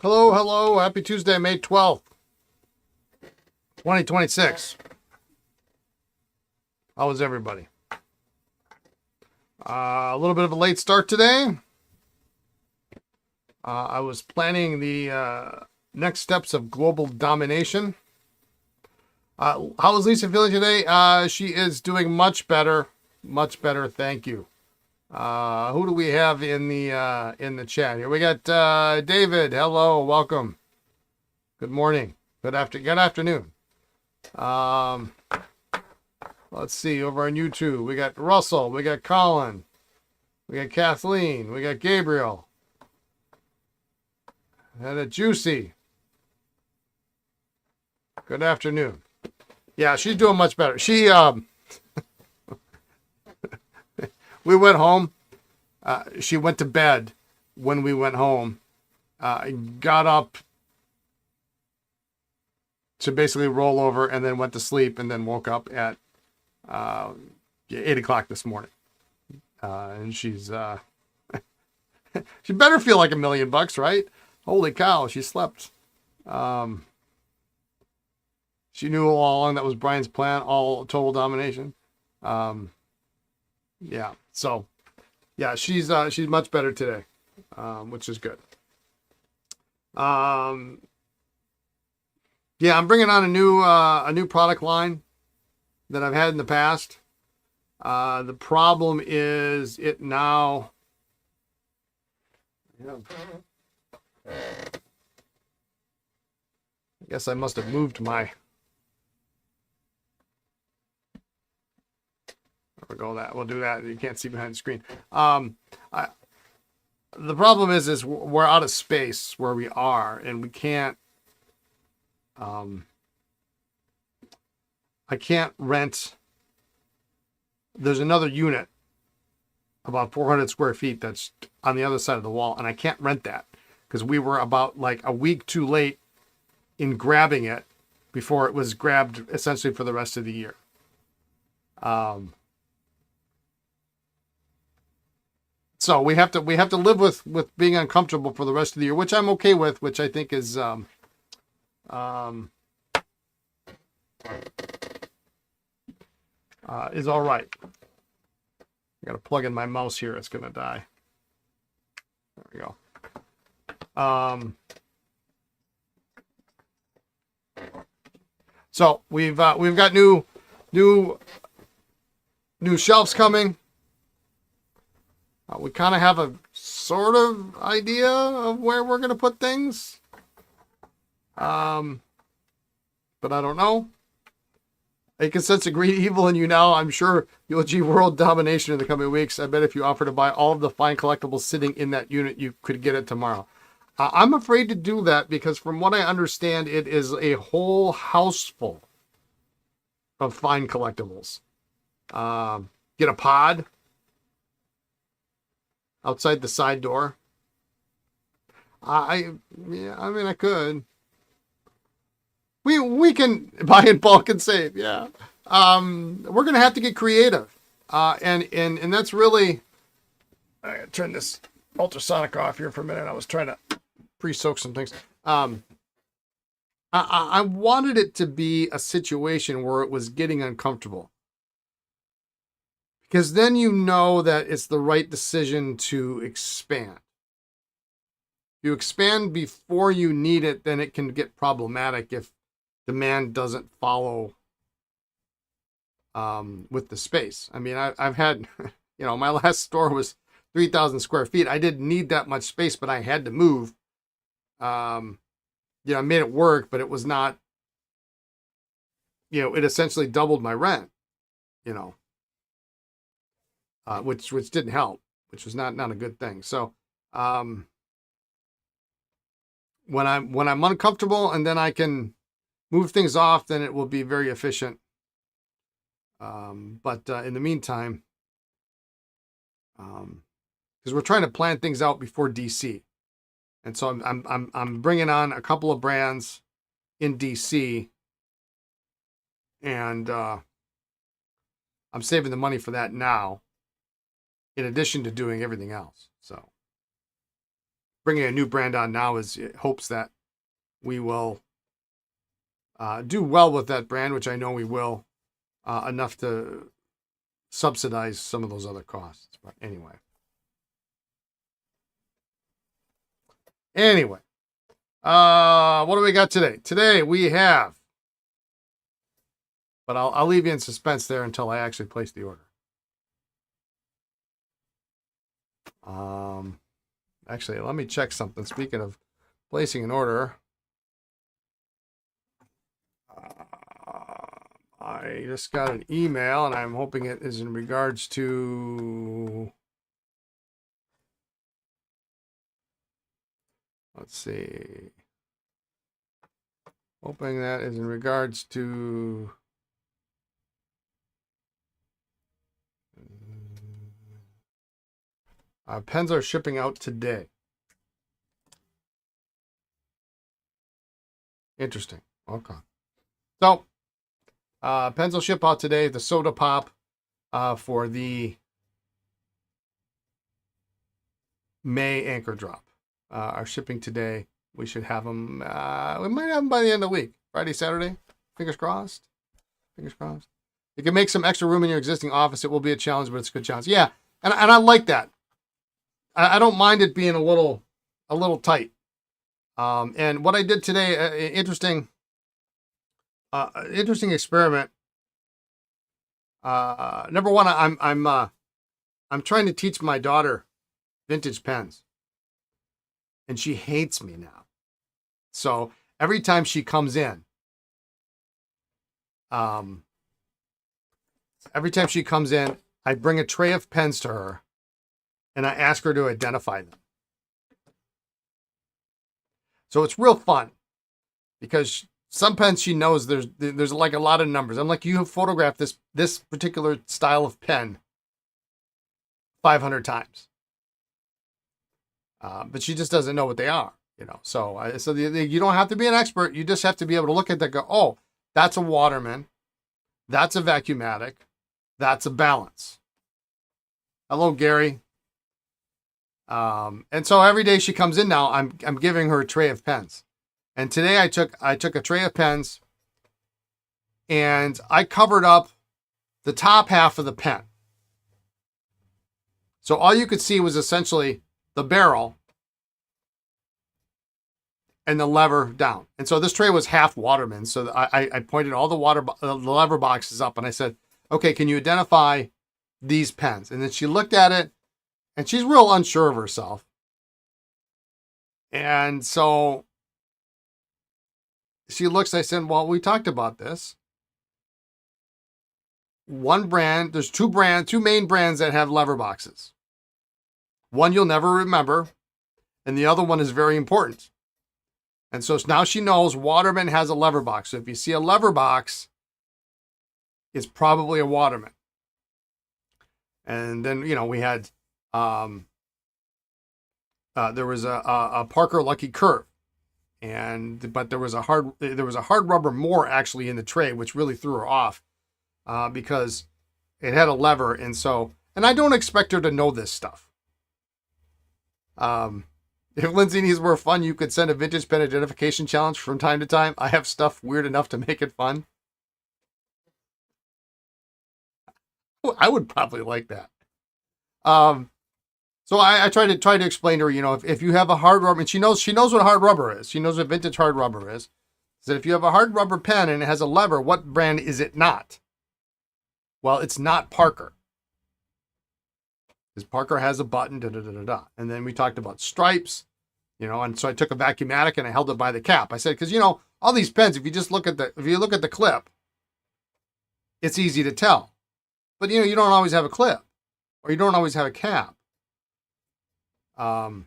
Hello, hello. Happy Tuesday, May 12th, 2026. How is everybody? A little bit of a late start today. I was planning the next steps of global domination. How is Lisa feeling today? She is doing much better. Much better, thank you. Who do we have in the chat here? We got David. Hello, welcome. Good morning. Good afternoon. Um, let's see, over on YouTube, we got Russell, we got Colin, we got Kathleen, we got Gabriel, and a Juicy. Good afternoon. Yeah, she's doing much better. We went home. She went to bed when we went home. Got up to basically roll over and then went to sleep and then woke up at 8 o'clock this morning. And she better feel like $1,000,000, right? Holy cow, she slept. She knew all along that was Brian's plan, all total domination. Yeah, so yeah, she's much better today, which is good. Yeah, I'm bringing on a new product line that I've had in the past. The problem is it now. Yeah. I guess I must have moved my. There we go. We'll do that. You can't see behind the screen. The problem is we're out of space where we are, and we can't. I can't rent. There's another unit, about 400 square feet, that's on the other side of the wall, and I can't rent that because we were about like a week too late in grabbing it before it was grabbed essentially for the rest of the year. So we have to live with being uncomfortable for the rest of the year, which I'm okay with, which I think is all right. I got to plug in my mouse here; it's gonna die. There we go. So we've got new shelves coming. We kind of have a sort of idea of where we're going to put things. But I don't know. I can sense a great evil in you now. I'm sure you'll achieve world domination in the coming weeks. I bet if you offer to buy all of the fine collectibles sitting in that unit, you could get it tomorrow. I'm afraid to do that because from what I understand, it is a whole house full of fine collectibles. Get a pod outside the side door. I mean, I could. We can buy in bulk and save. Yeah. We're gonna have to get creative. And that's really. I gotta turn this ultrasonic off here for a minute. I was trying to pre-soak some things. I wanted it to be a situation where it was getting uncomfortable. Because then you know that it's the right decision to expand. If you expand before you need it, then it can get problematic if demand doesn't follow with the space. I mean, I've had, my last store was 3,000 square feet. I didn't need that much space, but I had to move. I made it work, but it was not, it essentially doubled my rent, which didn't help, which was not a good thing. So when I'm uncomfortable and then I can move things off, then it will be very efficient. But in the meantime, because we're trying to plan things out before DC, and so I'm bringing on a couple of brands in DC, and I'm saving the money for that now, in addition to doing everything else. So bringing a new brand on now is it hopes that we will do well with that brand, which I know we will, enough to subsidize some of those other costs. But anyway. What do we got today? Today we have, but I'll leave you in suspense there until I actually place the order. Actually, let me check something. Speaking of placing an order, I just got an email, and I'm hoping it is in regards to, let's see, hoping that is in regards to, pens are shipping out today. Interesting. Okay. So, pens will ship out today. The soda pop for the May anchor drop are shipping today. We should have them. We might have them by the end of the week. Friday, Saturday. Fingers crossed. Fingers crossed. You can make some extra room in your existing office. It will be a challenge, but it's a good challenge. Yeah, and I like that. I don't mind it being a little tight. And what I did today, interesting experiment. Number one, I'm trying to teach my daughter vintage pens, and she hates me now. So every time she comes in, I bring a tray of pens to her, and I ask her to identify them. So it's real fun because some pens she knows there's like a lot of numbers. I'm like, you have photographed this particular style of pen 500 times, but she just doesn't know what they are, you know. So you don't have to be an expert. You just have to be able to look at that, go, oh, that's a Waterman, that's a Vacuumatic, that's a Balance. Hello, Gary. And so every day she comes in now, I'm giving her a tray of pens. And today I took a tray of pens and I covered up the top half of the pen. So all you could see was essentially the barrel and the lever down. And so this tray was half Waterman. So I pointed all the lever boxes up and I said, okay, can you identify these pens? And then she looked at it and she's real unsure of herself. And so she looks, I said, well, we talked about this. One brand, there's two main brands that have lever boxes. One you'll never remember, and the other one is very important. And so now she knows Waterman has a lever box. So if you see a lever box, it's probably a Waterman. And then, you know, we had, there was a Parker Lucky Curve. But there was a hard rubber more actually in the tray, which really threw her off because it had a lever. And I don't expect her to know this stuff. If Lindsay needs more fun, you could send a vintage pen identification challenge from time to time. I have stuff weird enough to make it fun. I would probably like that. So I tried to explain to her, you know, if you have a hard rubber, and she knows what hard rubber is. She knows what vintage hard rubber is. So if you have a hard rubber pen and it has a lever, what brand is it not? Well, it's not Parker. Because Parker has a button, And then we talked about stripes, you know, and so I took a Vacuumatic and I held it by the cap. I said, because, you know, all these pens, if you look at the clip, it's easy to tell. But, you know, you don't always have a clip or you don't always have a cap. So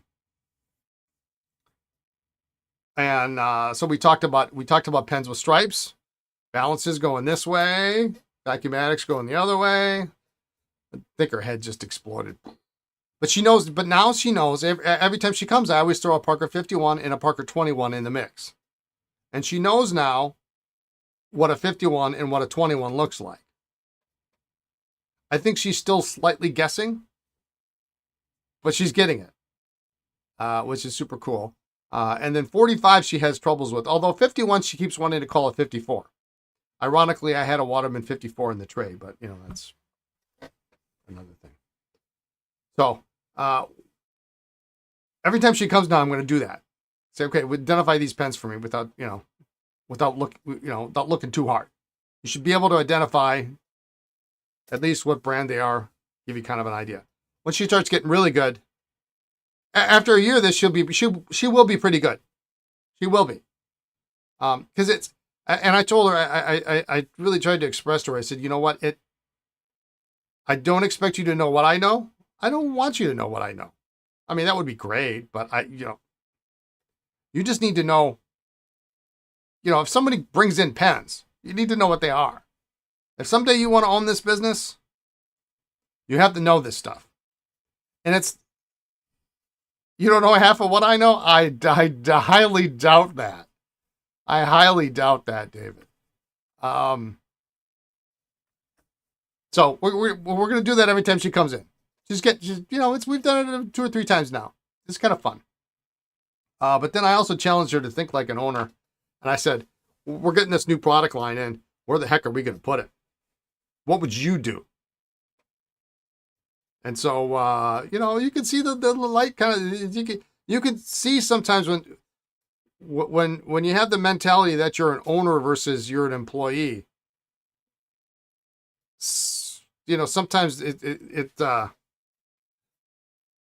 we talked about pens with stripes, Balances going this way, Vacuumatics going the other way. I think her head just exploded. But now she knows every time she comes, I always throw a Parker 51 and a Parker 21 in the mix. And she knows now what a 51 and what a 21 looks like. I think she's still slightly guessing, but she's getting it. which is super cool. And then 45 she has troubles with, although 51 she keeps wanting to call it 54. Ironically, I had a Waterman 54 in the tray, but that's another thing. So every time she comes down, I'm going to do that. Say, okay, identify these pens for me without looking too hard. You should be able to identify at least what brand they are, give you kind of an idea. When she starts getting really good, after a year of this, she will be pretty good. She will be. Because it's, and I told her, I really tried to express to her, I said, you know what, I don't expect you to know what I know. I don't want you to know what I know. I mean, that would be great, but you just need to know, if somebody brings in pens, you need to know what they are. If someday you want to own this business, you have to know this stuff. And you don't know half of what I know? I highly doubt that. I highly doubt that, David. So we're going to do that every time she comes in. We've done it 2 or 3 times now. It's kind of fun. But then I also challenged her to think like an owner. And I said, we're getting this new product line in. Where the heck are we going to put it? What would you do? And so, you can see the light kind of, you can see sometimes when you have the mentality that you're an owner versus you're an employee, sometimes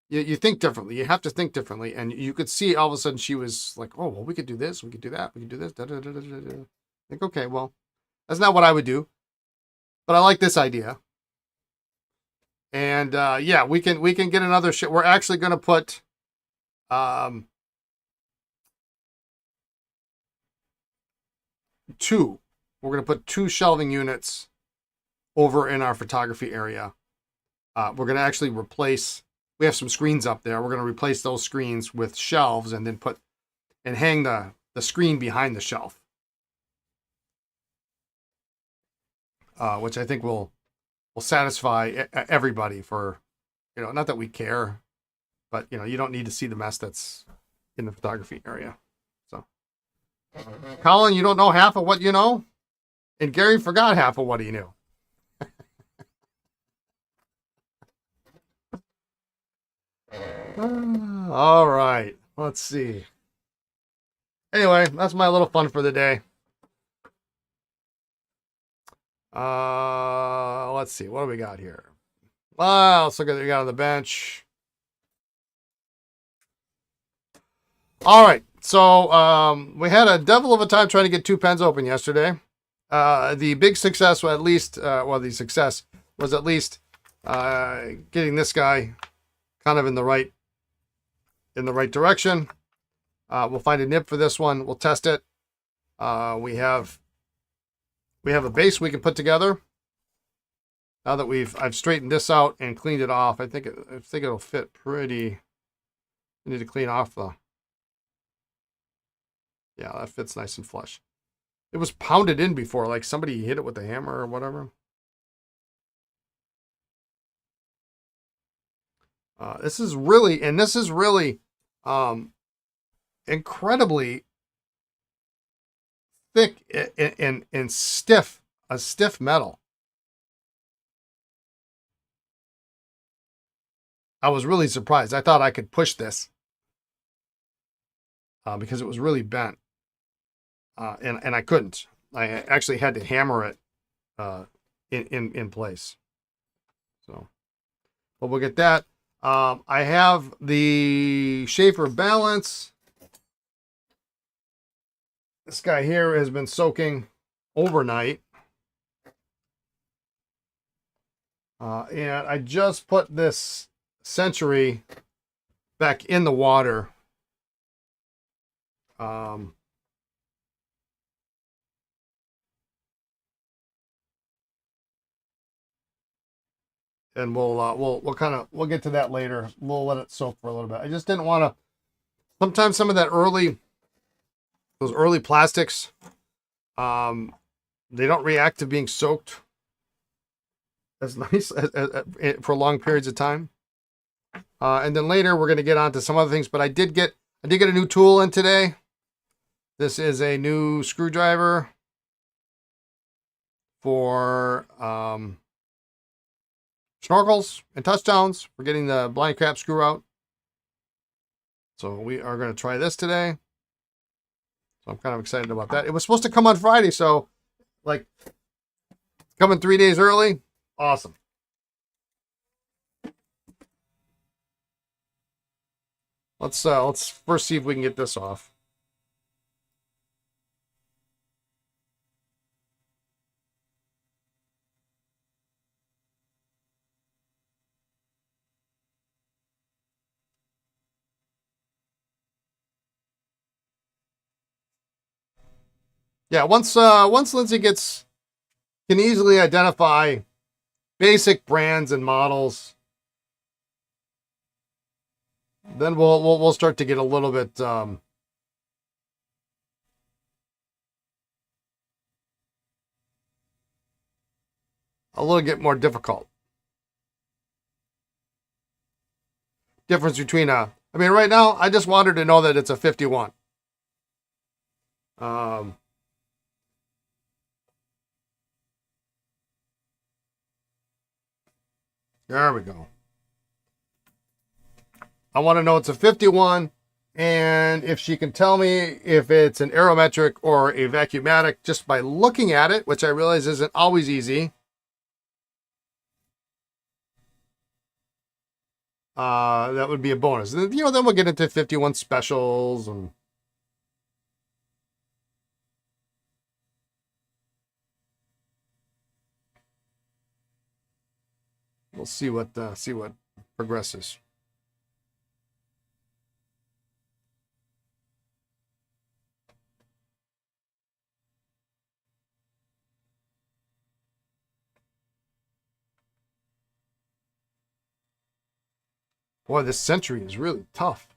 you think differently. You have to think differently. And you could see all of a sudden she was like, oh, well, we could do this. We could do that. We could do this. Da, da, da, da, da, da. Like, okay, well, that's not what I would do. But I like this idea. And we can get another shit. We're actually going to put two. We're going to put 2 shelving units over in our photography area. We're going to actually replace. We have some screens up there. We're going to replace those screens with shelves and then hang the screen behind the shelf, which I think will satisfy everybody for, not that we care, but, you don't need to see the mess that's in the photography area. So, Colin, you don't know half of what you know, and Gary forgot half of what he knew. All right, let's see. Anyway, that's my little fun for the day. Let's see. What do we got here? Well, let's look at what we got on the bench. All right. So, we had a devil of a time trying to get 2 pens open yesterday. The big success, well, at least, the success was at least getting this guy kind of in the right direction. We'll find a nib for this one. We'll test it. We have a base we can put together. Now that I've straightened this out and cleaned it off, I think it'll fit pretty. I need to clean off yeah, that fits nice and flush. It was pounded in before, like somebody hit it with a hammer or whatever. This is really incredibly thick and stiff, a stiff metal. I was really surprised. I thought I could push this because it was really bent, and I couldn't. I actually had to hammer it in place. So, but we'll get that. I have the Sheaffer Balance. This guy here has been soaking overnight. And I just put this Century back in the water. And we'll get to that later. We'll let it soak for a little bit. I just didn't want to. Sometimes some of those early plastics, they don't react to being soaked as nice for long periods of time. And then later we're going to get on to some other things, but I did get a new tool in today. This is a new screwdriver for snorkels and touchdowns for getting the blind crab screw out. So we are going to try this today. So I'm kind of excited about that. It was supposed to come on Friday, so like coming 3 days early. Awesome. Let's first see if we can get this off. Yeah, once Lindsay can easily identify basic brands and models, then we'll start to get a little bit more difficult. Difference between I mean, right now I just wanted to know that it's a 51. There we go. I want to know it's a 51, and if she can tell me if it's an aerometric or a vacuumatic just by looking at it, which I realize isn't always easy. That would be a bonus. Then we'll get into 51 specials and we'll see what progresses. Boy, this Century is really tough.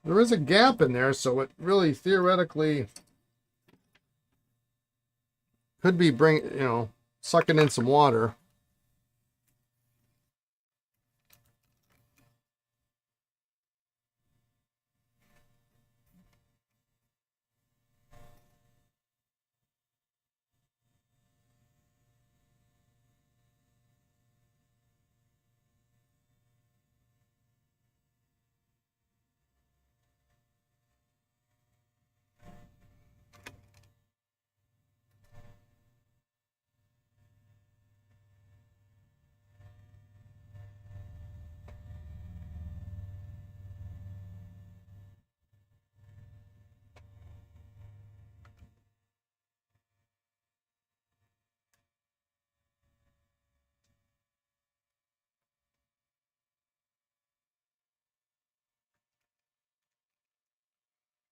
There is a gap in there, so it really theoretically could be sucking in some water.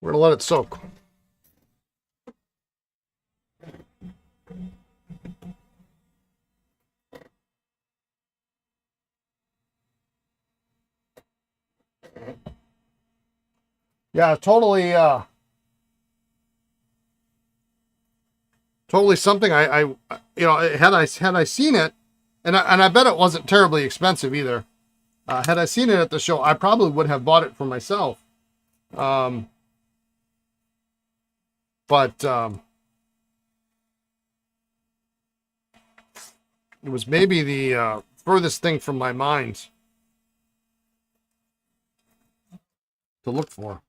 We're gonna let it soak. Yeah, totally something had I seen it, and I bet it wasn't terribly expensive either. Had I seen it at the show, I probably would have bought it for myself. But it was maybe the furthest thing from my mind to look for.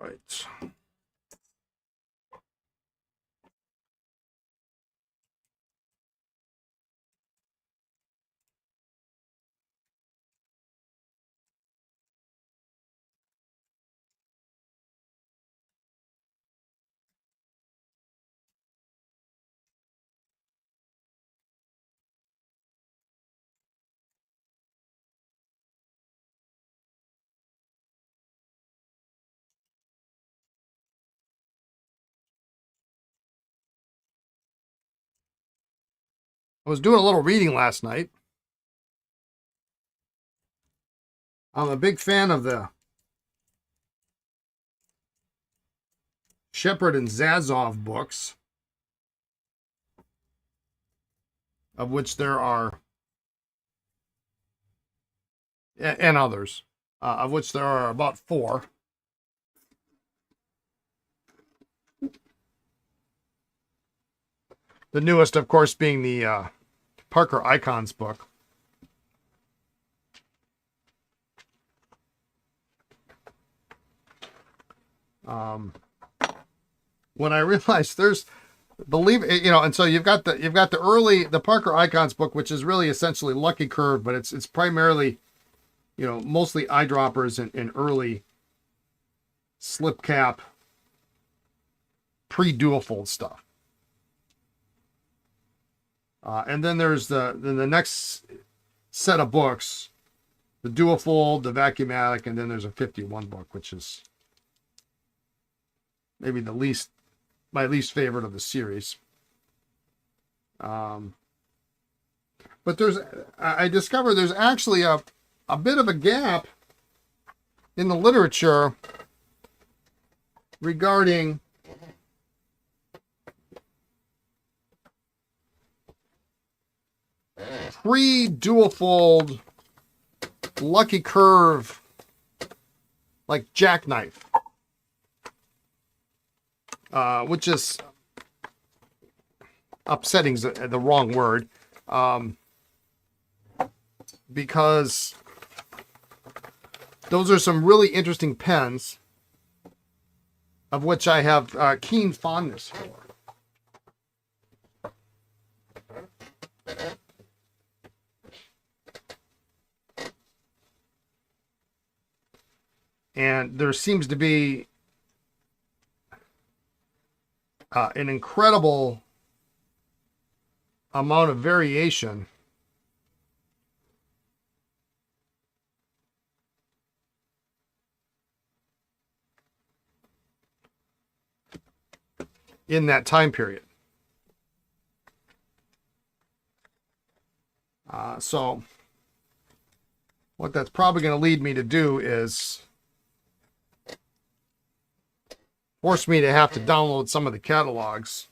Right. I was doing a little reading last night. I'm a big fan of the Shepherd and Zazov books, of which there are, and others, of which there are about 4. The newest, of course, being the Parker Icons book. When I realized there's, believe it, and so you've got the Parker Icons book, which is really essentially Lucky Curve, but it's primarily, mostly eyedroppers and early slip cap pre-dual fold stuff. And then there's the next set of books, the dual fold, the Vacuumatic, and then there's a 51 book, which is maybe my least favorite of the series. But I discovered there's actually a bit of a gap in the literature regarding pre-dual fold Lucky Curve, like jackknife, which is upsetting is the wrong word, because those are some really interesting pens, of which I have keen fondness for. And there seems to be an incredible amount of variation in that time period. So what that's probably going to lead me to do is force me to have to download some of the catalogs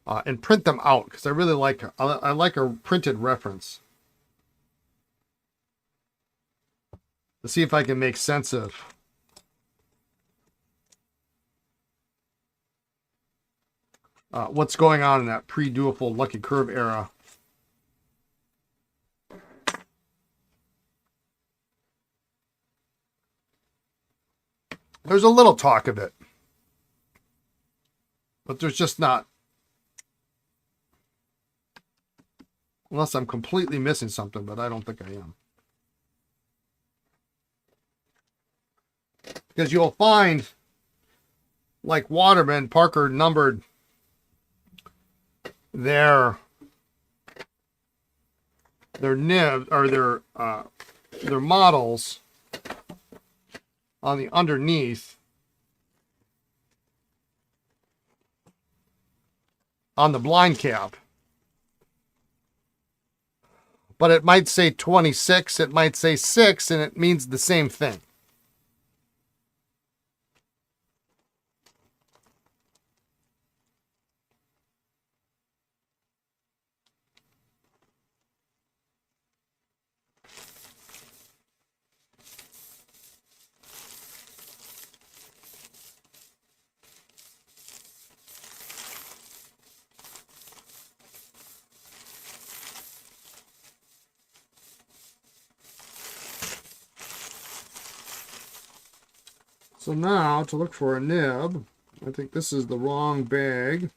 and print them out, because I really like a printed reference to see if I can make sense of what's going on in that pre-dual fold Lucky Curve era. There's a little talk of it, but there's just not, unless I'm completely missing something, but I don't think I am. Because you'll find, like Waterman, Parker numbered their nibs, or their models on the underneath on the blind cap. But it might say 26, it might say 6, and it means the same thing. So now to look for a nib, I think this is the wrong bag.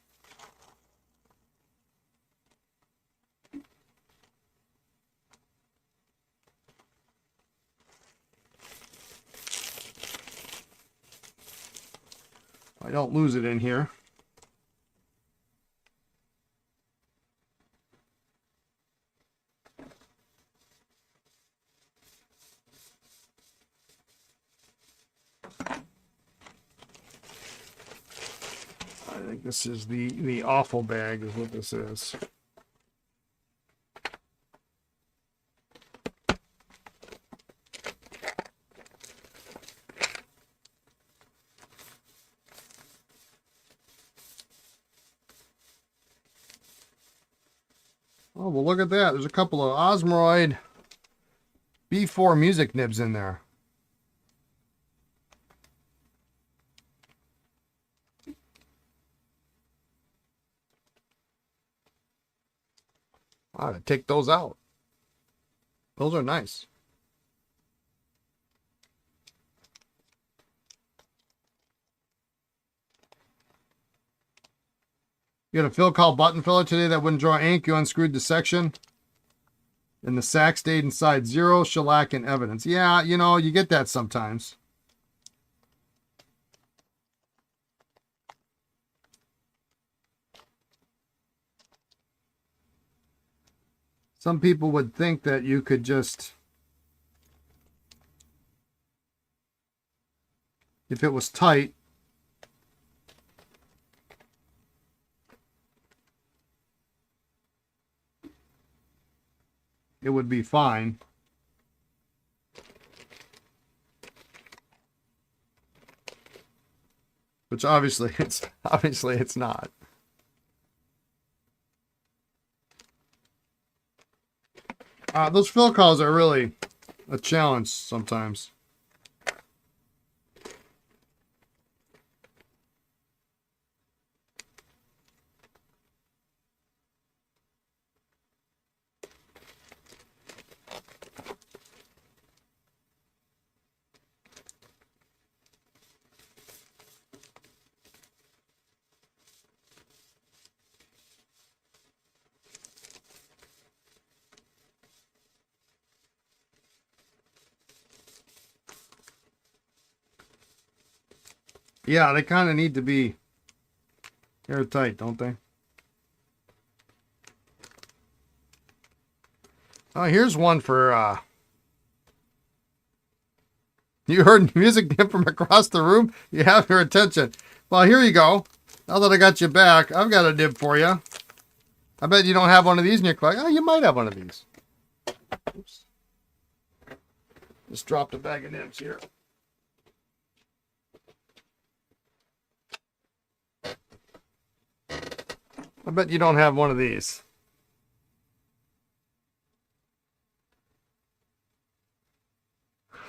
I don't lose it in here. I think this is the awful bag is what this is. Oh, well, look at that. There's a couple of Osmoroid B4 music nibs in there. I ought to take those out. Those are nice. You had a fill call button filler today that wouldn't draw ink. You unscrewed the section. And the sack stayed inside. Zero shellac and evidence. Yeah, you know, you get that sometimes. Some people would think that you could just, if it was tight, it would be fine. Which obviously it's not. Those fill calls are really a challenge sometimes. Yeah, they kind of need to be airtight, don't they? Oh, here's one for, you heard music from across the room? You have your attention. Well, here you go. Now that I got you back, I've got a nib for you. I bet you don't have one of these in your collection. Oh, you might have one of these. Oops. Just dropped a bag of nibs here. I bet you don't have one of these.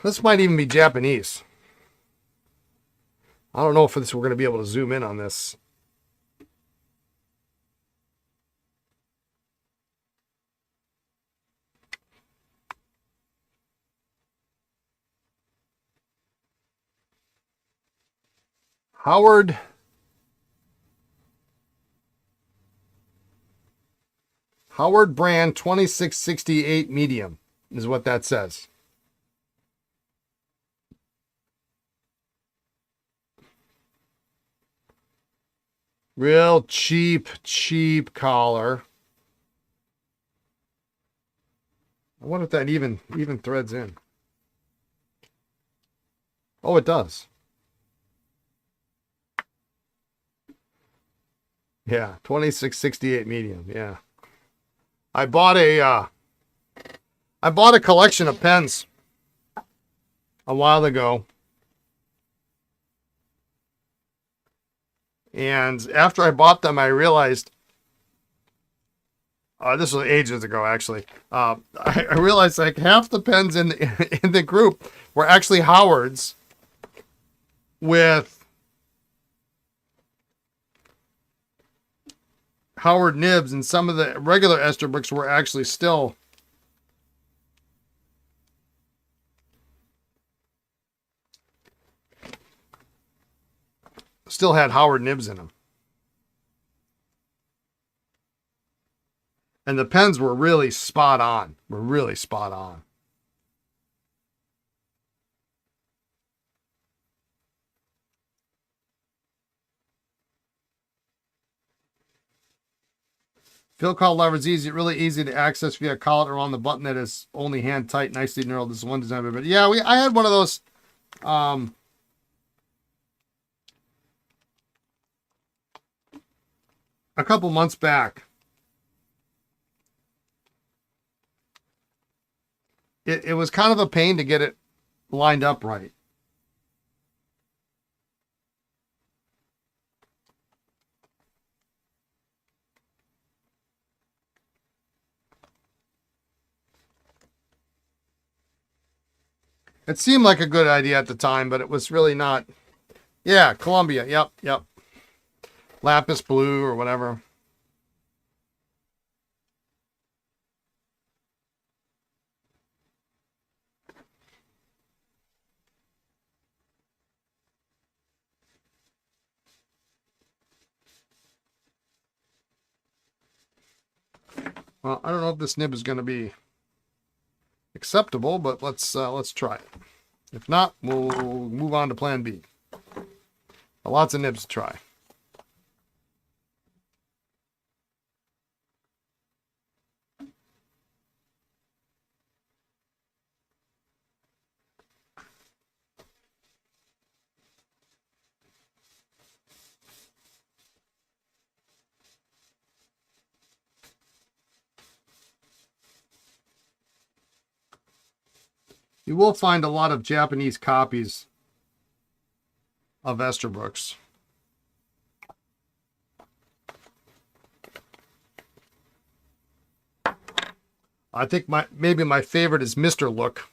This might even be Japanese. I don't know if we're going to be able to zoom in on this. Howard brand 2668 medium is what that says. Real cheap collar. I wonder if that even threads in. Oh, it does. Yeah, 2668 medium. Yeah. I bought a collection of pens a while ago. And after I bought them, I realized, this was ages ago, actually. I realized like half the pens in the group were actually Howard's with Howard nibs, and some of the regular Esterbrook's were actually still still had Howard nibs in them. And the pens were really spot on. Fill collet lever is easy, really easy to access via collet or on the button that is only hand tight, nicely knurled. This is one design, but yeah, I had one of those. A couple months back. It was kind of a pain to get it lined up right. It seemed like a good idea at the time, but it was really not. Yeah, Columbia. Yep. Lapis blue or whatever. Well, I don't know if this nib is going to be acceptable, but let's try it. If not, we'll move on to plan B. Lots of nibs to try. You will find a lot of Japanese copies of Esterbrook's. I think maybe my favorite is Mr. Look.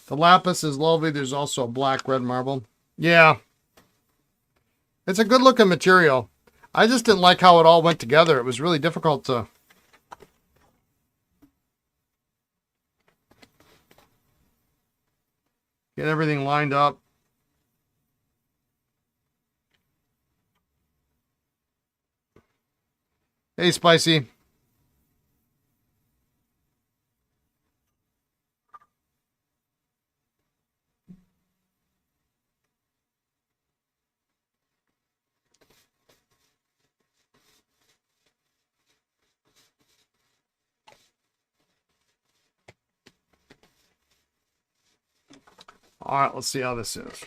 The lapis is lovely. There's also a black red marble. Yeah. It's a good looking material. I just didn't like how it all went together. It was really difficult to get everything lined up. Hey, Spicy. All right, let's see how this is.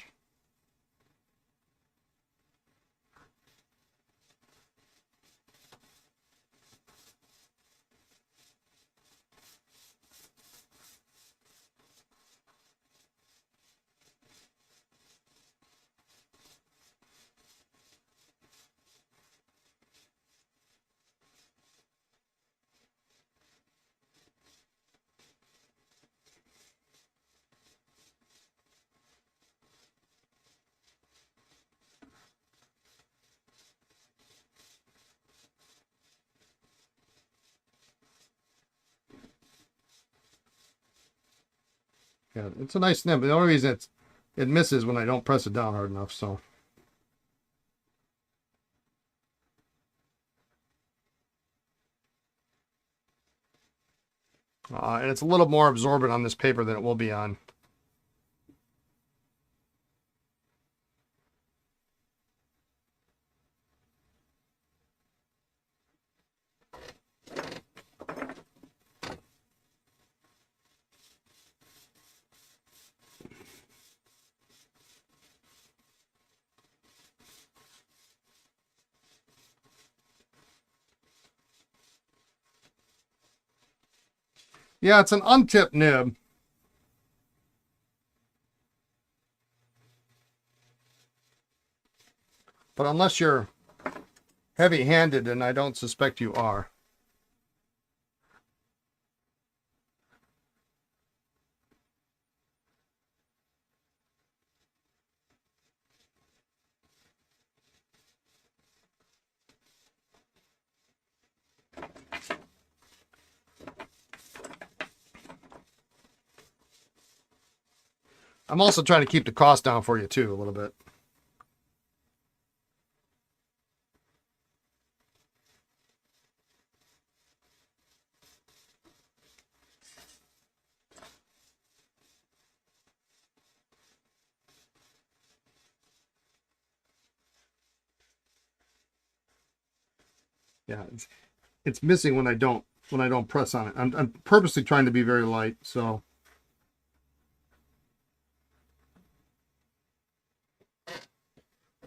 Yeah, it's a nice nib. The only reason it misses when I don't press it down hard enough. So. And it's a little more absorbent on this paper than it will be on. Yeah, it's an untipped nib. But unless you're heavy-handed, and I don't suspect you are. I'm also trying to keep the cost down for you too, a little bit. Yeah, it's missing when I don't press on it. I'm purposely trying to be very light, so.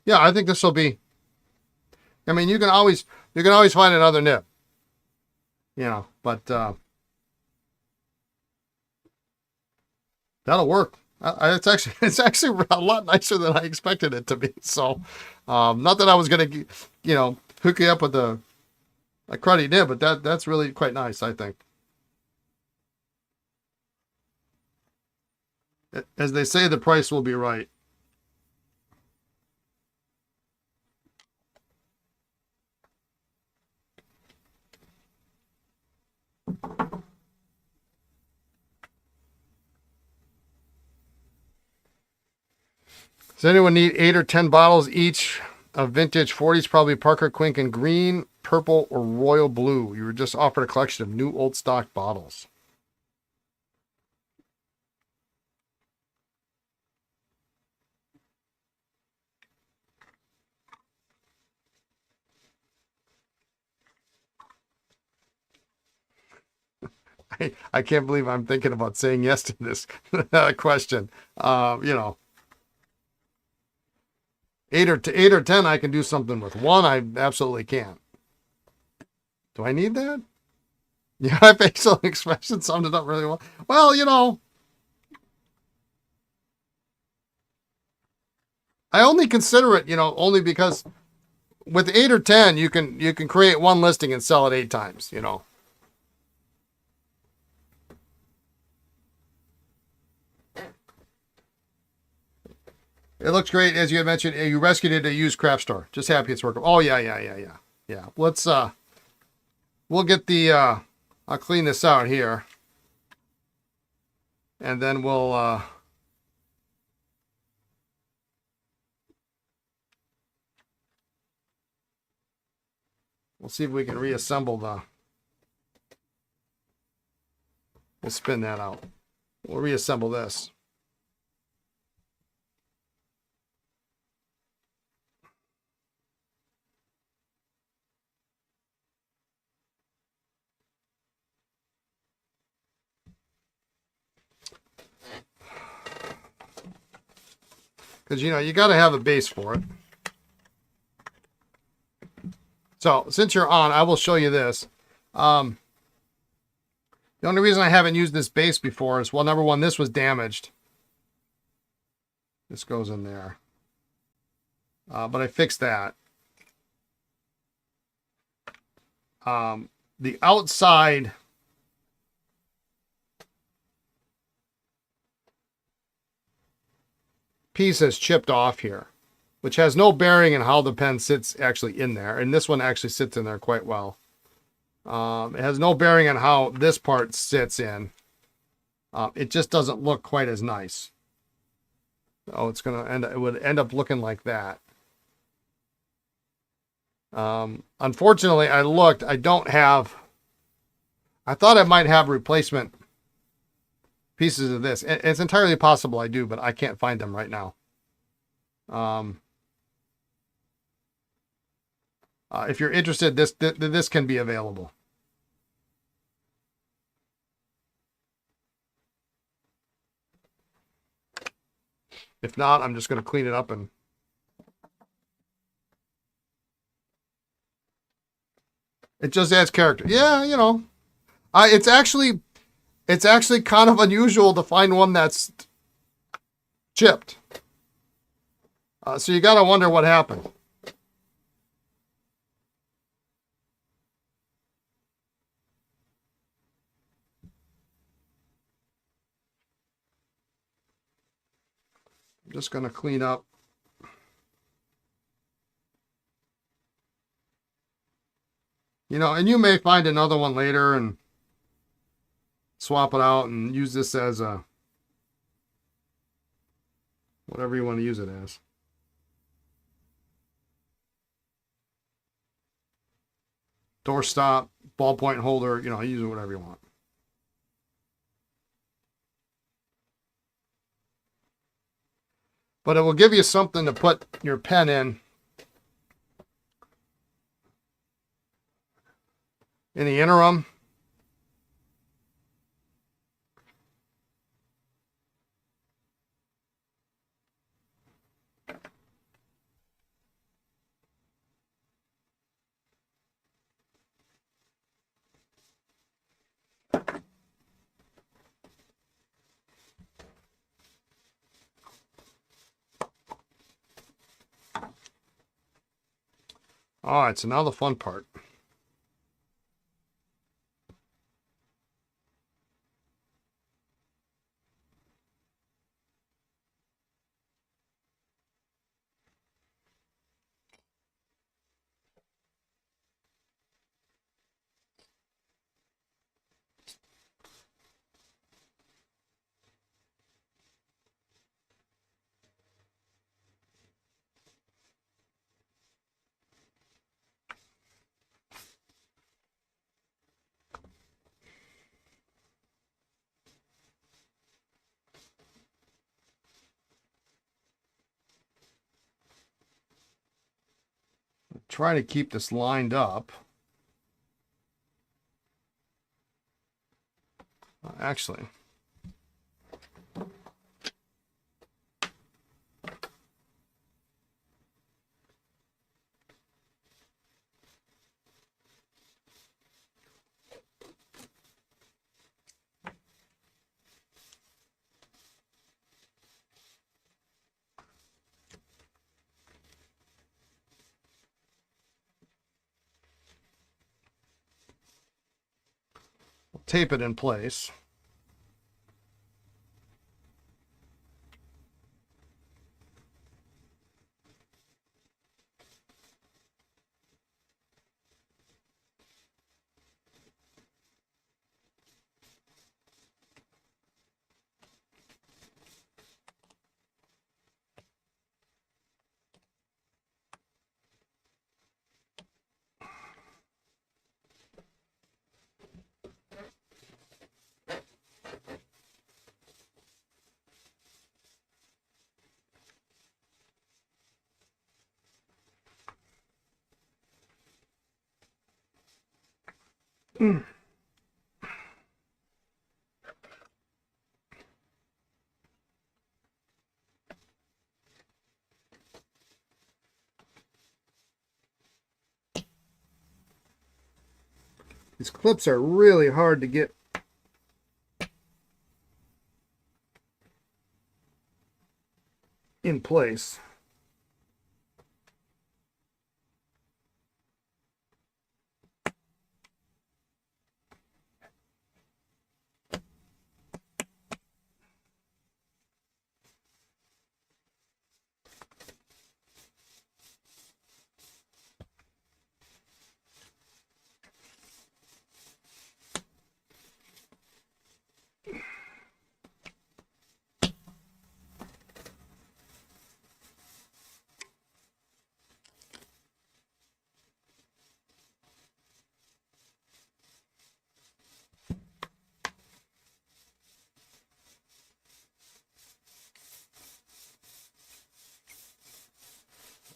Yeah, I think this will be. I mean, you can always find another nib, but that'll work. It's actually a lot nicer than I expected it to be. So, not that I was gonna, hook you up with a cruddy nib, but that's really quite nice, I think. As they say, the price will be right. Does anyone need 8 or 10 bottles each of vintage 40s? Probably Parker, Quink, and green, purple, or royal blue. You were just offered a collection of new old stock bottles. I can't believe I'm thinking about saying yes to this question. 8 or 10, I can do something with. 1, I absolutely can't. Do I need that? Yeah, my facial expression summed it up really well. Well, I only consider it, only because with 8 or 10, you can create one listing and sell it 8 times, It looks great, as you had mentioned. You rescued it at a used craft store. Just happy it's working. Oh yeah. Let's we'll get the I'll clean this out here, and then we'll see if we can reassemble we'll spin that out. We'll reassemble this. Because, you got to have a base for it. So, since you're on, I will show you this. The only reason I haven't used this base before is, well, number one, this was damaged. This goes in there. But I fixed that. The outside piece has chipped off here, which has no bearing in how the pen sits actually in there. And this one actually sits in there quite well. It has no bearing on how this part sits in. It just doesn't look quite as nice. Oh, it would end up looking like that. Unfortunately, I thought I might have replacement pieces of this. It's entirely possible I do, but I can't find them right now. If you're interested, this can be available. If not, I'm just going to clean it up and it just adds character. Yeah, it's actually kind of unusual to find one that's chipped. So you got to wonder what happened. I'm just going to clean up. And you may find another one later and swap it out and use this as a whatever you want to use it as. Doorstop, ballpoint holder, you know, use it whatever you want. But it will give you something to put your pen in the interim. All right, so now the fun part. Try to keep this lined up. Actually, tape it in place. These clips are really hard to get in place.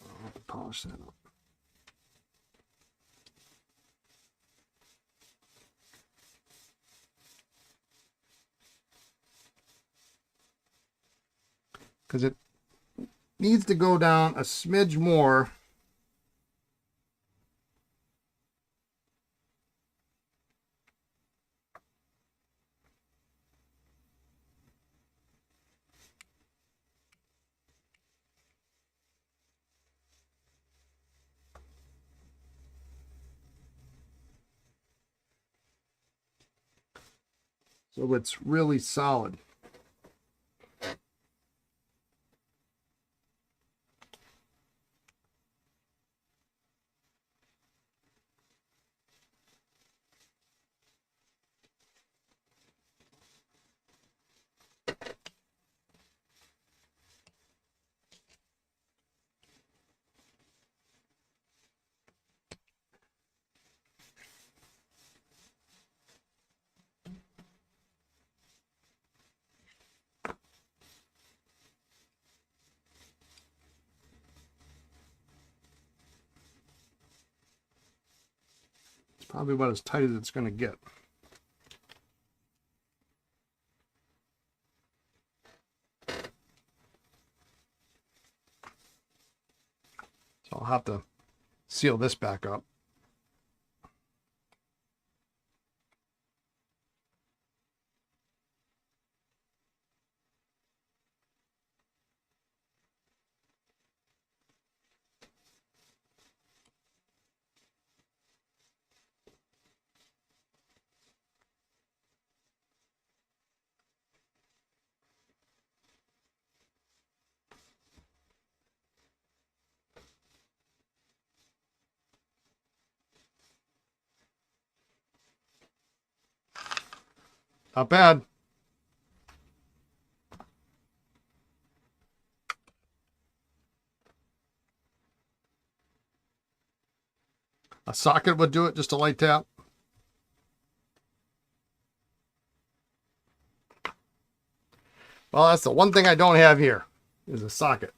I'll have to polish that up. Because it needs to go down a smidge more. So it's really solid. Probably about as tight as it's going to get. So I'll have to seal this back up. Not bad. A socket would do it, just a light tap. Well, that's the one thing I don't have here, is a socket.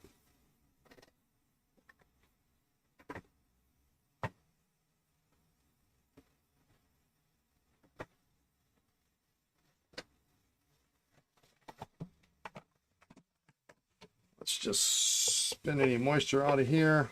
Let's just spin any moisture out of here.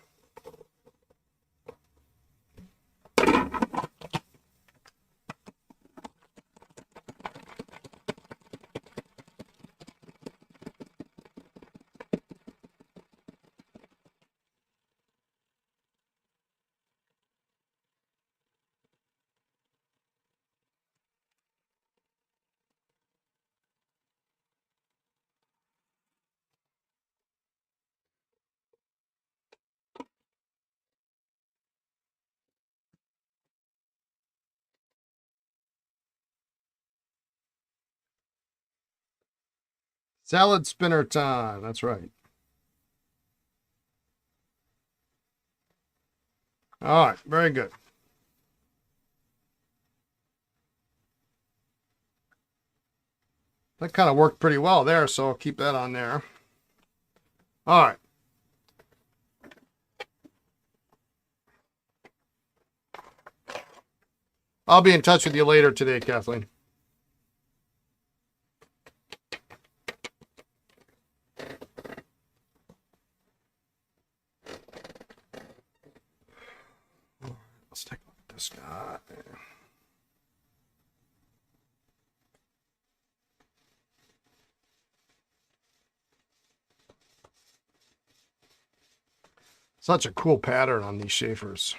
Salad spinner time. That's right. All right. Very good. That kind of worked pretty well there, so I'll keep that on there. All right. I'll be in touch with you later today, Kathleen. Let's take a look at this guy. Such a cool pattern on these Sheaffers.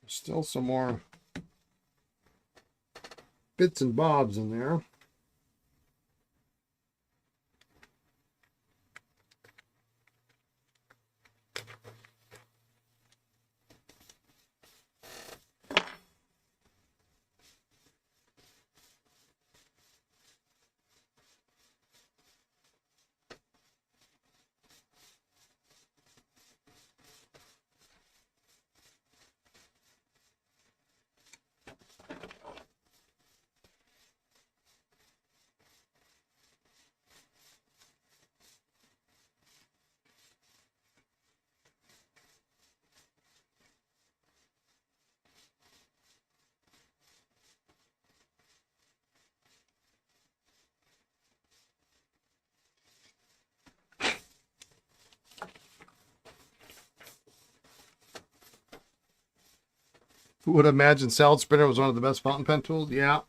Still some more bits and bobs in there. Who would have imagined salad spinner was one of the best fountain pen tools? Yeah.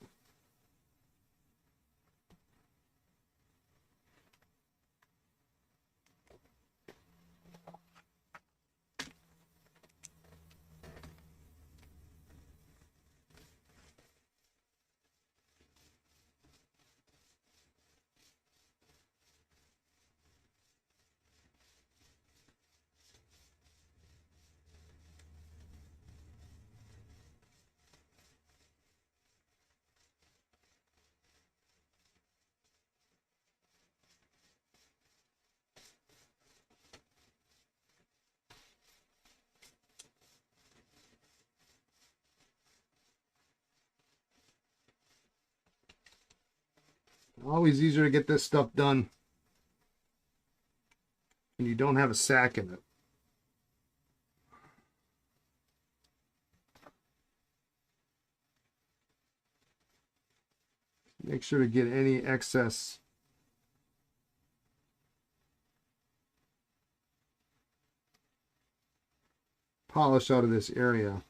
Always easier to get this stuff done when you don't have a sack in it. Make sure to get any excess polish out of this area.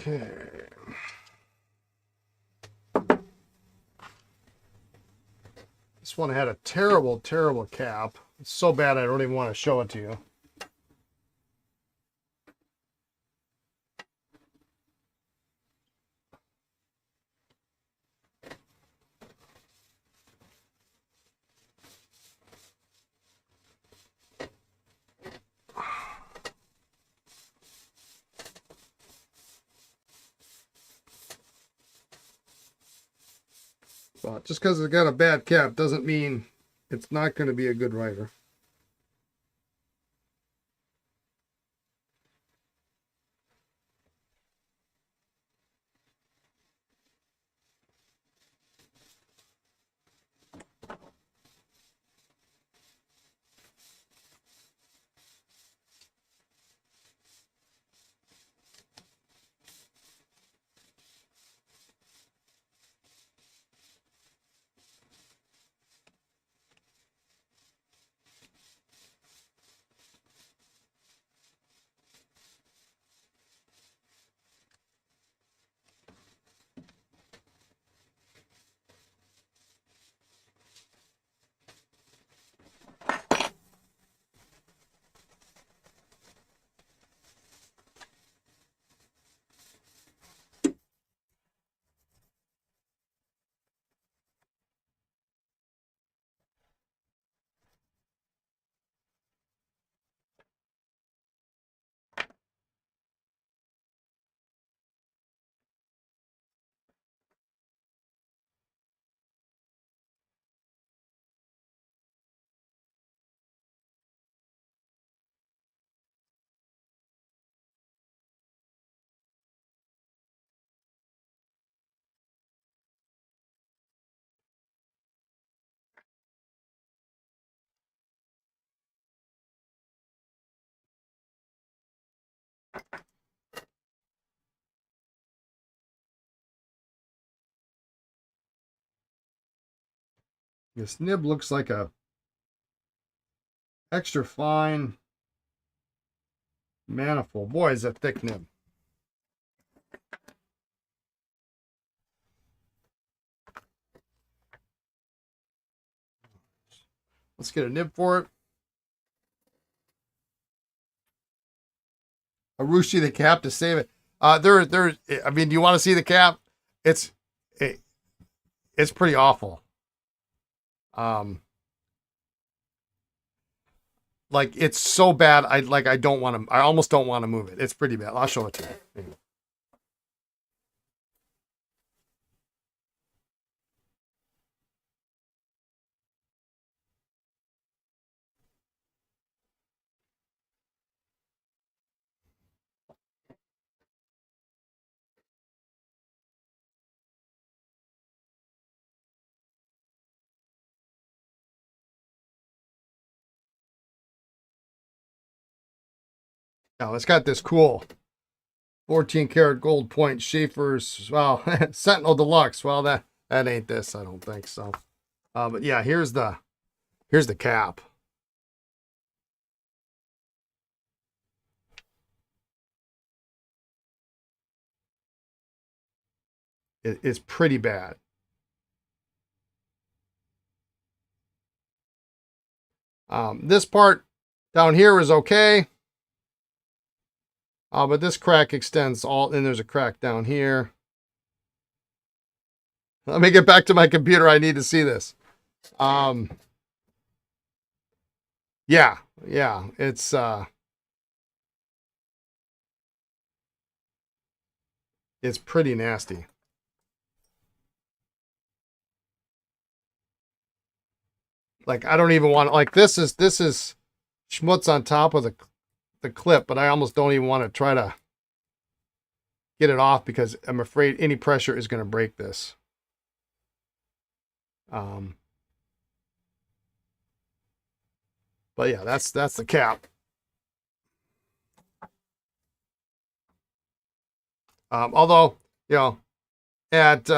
Okay. This one had a terrible, terrible cap. It's so bad I don't even want to show it to you. But just because it's got a bad cap doesn't mean it's not going to be a good writer. This nib looks like a extra fine manifold. Boy, is that thick nib. Let's get a nib for it. Arushi the cap to save it. I mean, do you want to see the cap? It's pretty awful. Like it's so bad. I almost don't want to move it. It's pretty bad. I'll show it to you. Now it's got this cool 14 karat gold point Sheaffer's, well, Sentinel Deluxe. Well, that ain't this, I don't think so. But yeah, here's the cap. It's pretty bad. This part down here is okay. But this crack extends all, and there's a crack down here. Let me get back to my computer. I need to see this. Yeah, it's pretty nasty. Like, I don't even want to, like, this is schmutz on top of the clip, but I almost don't even want to try to get it off because I'm afraid any pressure is going to break this. But yeah, that's the cap. Although, you know, at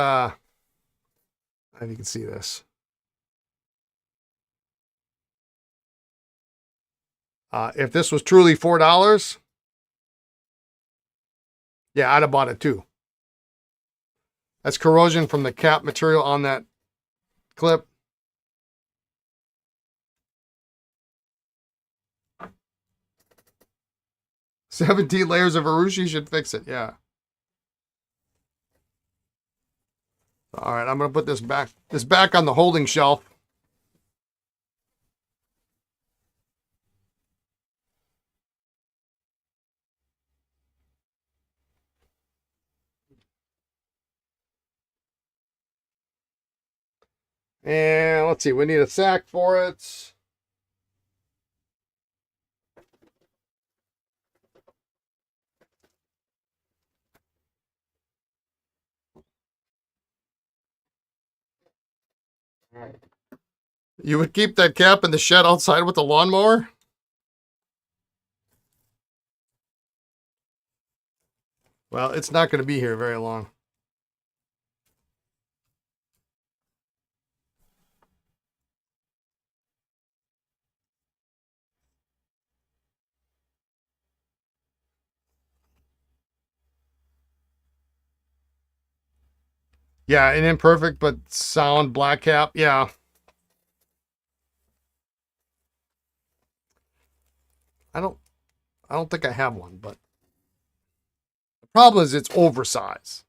if you can see this. If this was truly $4, yeah, I'd have bought it too. That's corrosion from the cap material on that clip. "17 layers of Urushi should fix it." Yeah. All right, I'm gonna put this back on the holding shelf. And let's see, we need a sack for it. You would keep that cap in the shed outside with the lawnmower? Well, it's not going to be here very long. Yeah, an imperfect but sound black cap. Yeah. I don't think I have one, but the problem is it's oversized.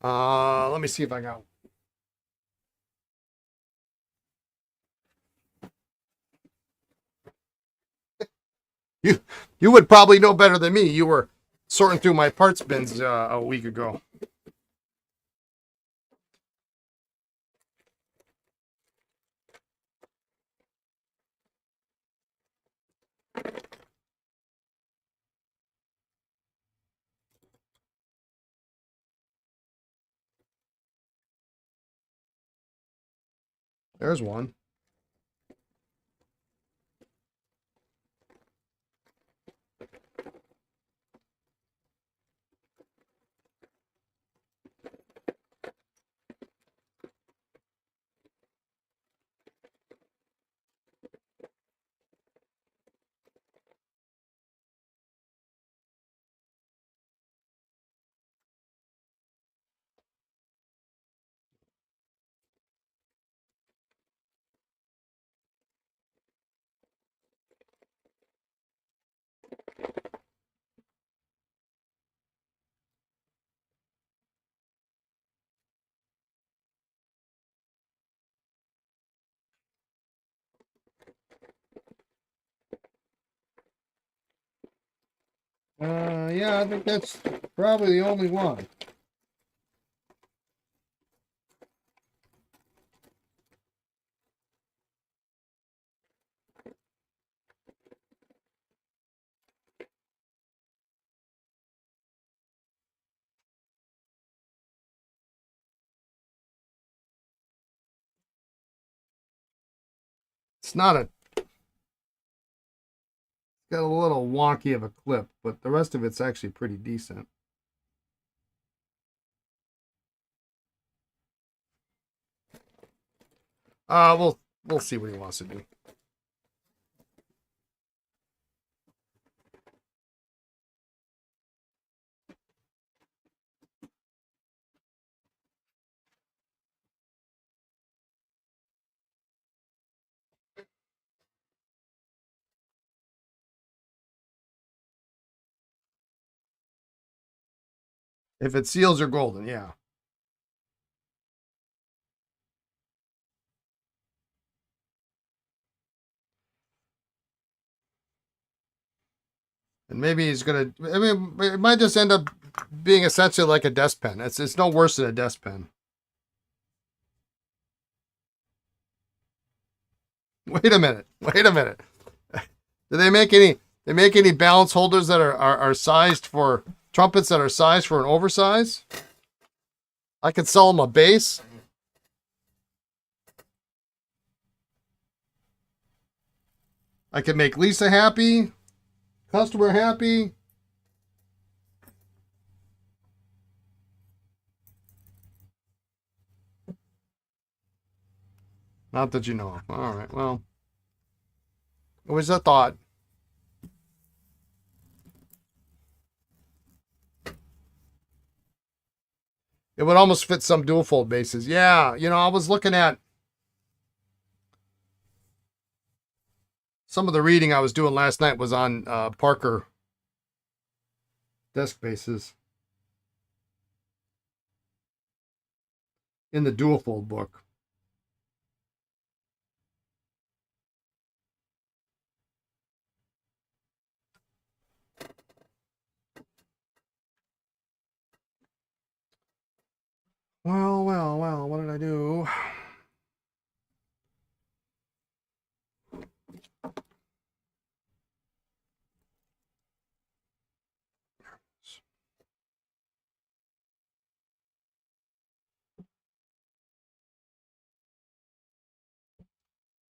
Let me see if I got one. You would probably know better than me. You were sorting through my parts bins a week ago. There's one. Yeah, I think that's probably the only one. It's not a got a little wonky of a clip, but the rest of it's actually pretty decent. We'll see what he wants to do. If it seals are golden, yeah. And maybe he's gonna. I mean, it might just end up being essentially like a desk pen. It's no worse than a desk pen. Wait a minute. Wait a minute. Do they make any? They make any balance holders that are sized for trumpets that are sized for an oversize? I could sell them a base. I could make Lisa happy, customer happy. Not that you know of. All right, well, it was a thought. It would almost fit some dual fold bases. Yeah, I was looking at some of the reading I was doing last night was on Parker desk bases in the dual fold book. Well, what did I do?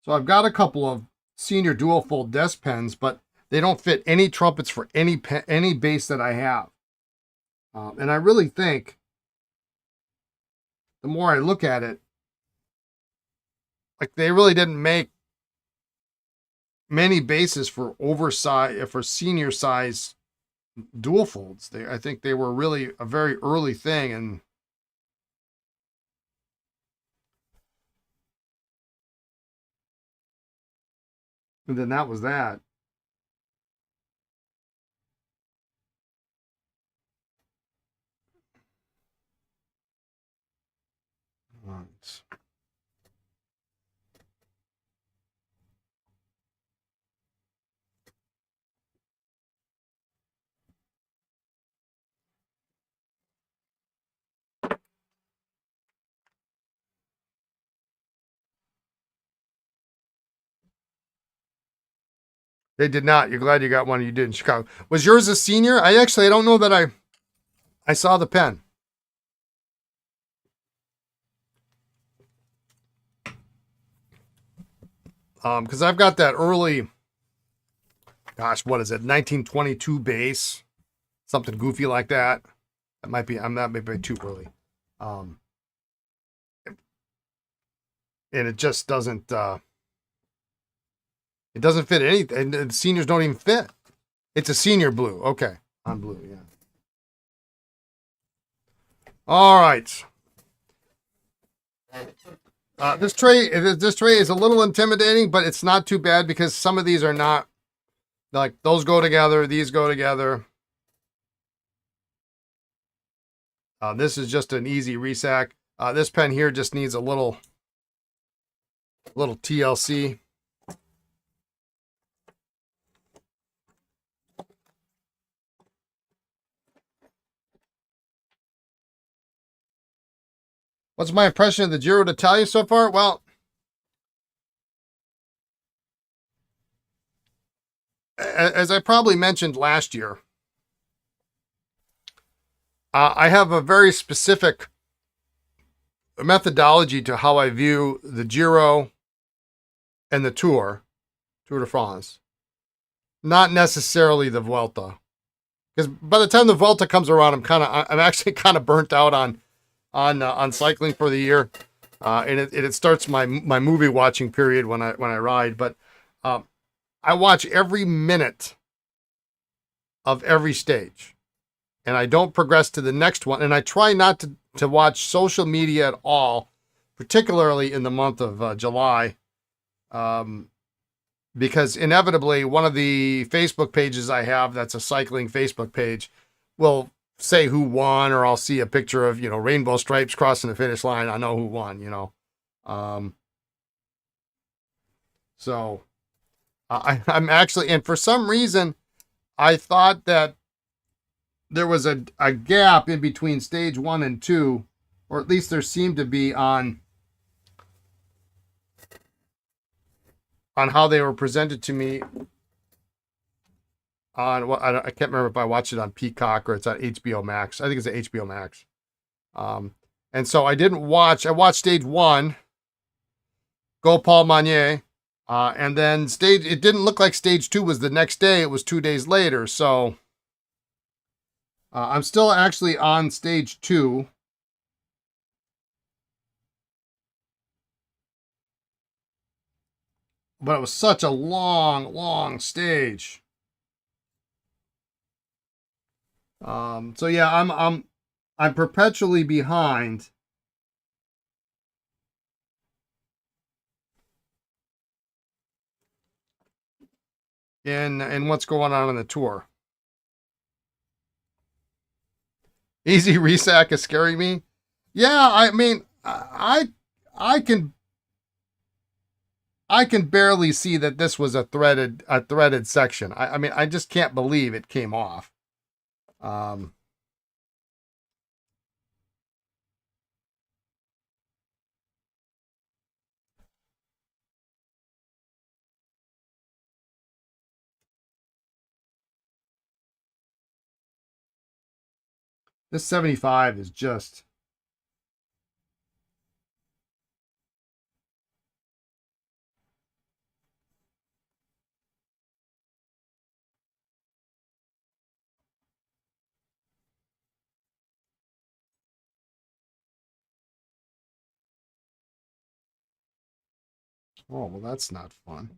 So I've got a couple of senior dual fold desk pens, but they don't fit any trumpets for any bass that I have. And I really think the more I look at it, like they really didn't make many bases for senior size dual folds. I think they were really a very early thing, and then that was that. Right. They did not. You're glad you got one you did in Chicago. Was yours a senior? I don't know that I saw the pen. Because I've got that early, gosh, what is it, 1922 base, something goofy like that. That might be, I'm not maybe too early. And it just doesn't, it doesn't fit anything. And the seniors don't even fit. It's a senior blue. Okay. On blue, yeah. All right. This tray is a little intimidating, but it's not too bad because some of these are not like those go together. These go together. This is just an easy resack. This pen here just needs a little TLC. What's my impression of the Giro d'Italia so far? Well, as I probably mentioned last year, I have a very specific methodology to how I view the Giro and the Tour de France. not necessarily the Vuelta. Because by the time the Vuelta comes around, I'm actually kind of burnt out on cycling for the year, and it starts my movie watching period when I ride. But I watch every minute of every stage, and I don't progress to the next one. And I try not to watch social media at all, particularly in the month of July, because inevitably one of the Facebook pages I have that's a cycling Facebook page will say who won, or I'll see a picture of, rainbow stripes crossing the finish line. I know who won. So I'm actually, and for some reason, I thought that there was a gap in between stage 1 and 2, or at least there seemed to be on how they were presented to me on what I can't remember if I watched it on Peacock or it's on HBO Max. I think it's at HBO Max. And so I didn't watch. I watched stage 1, go Paul Magnier, and then it didn't look like stage 2 was the next day. It was 2 days later. So I'm still actually on stage 2. But it was such a long, long stage. So yeah, I'm perpetually behind. In what's going on the tour. Easy Resac is scaring me. Yeah, I mean, I can barely see that this was a threaded section. I mean, I just can't believe it came off. This 75 is just. Oh, well, that's not fun.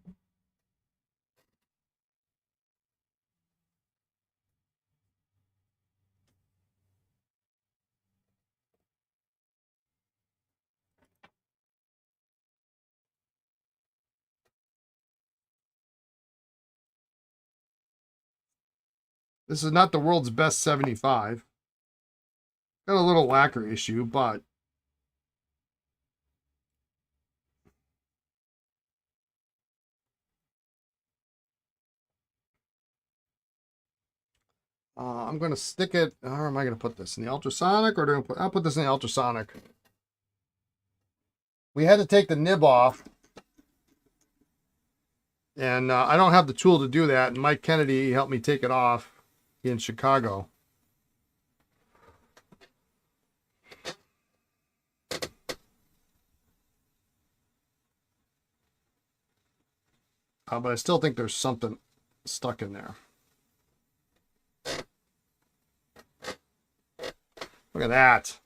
This is not the world's best 75. Got a little lacquer issue, but I'm going to stick it. Or am I going to put this in the ultrasonic, or I'll put this in the ultrasonic. We had to take the nib off, and I don't have the tool to do that. And Mike Kennedy helped me take it off in Chicago. But I still think there's something stuck in there. Look at that.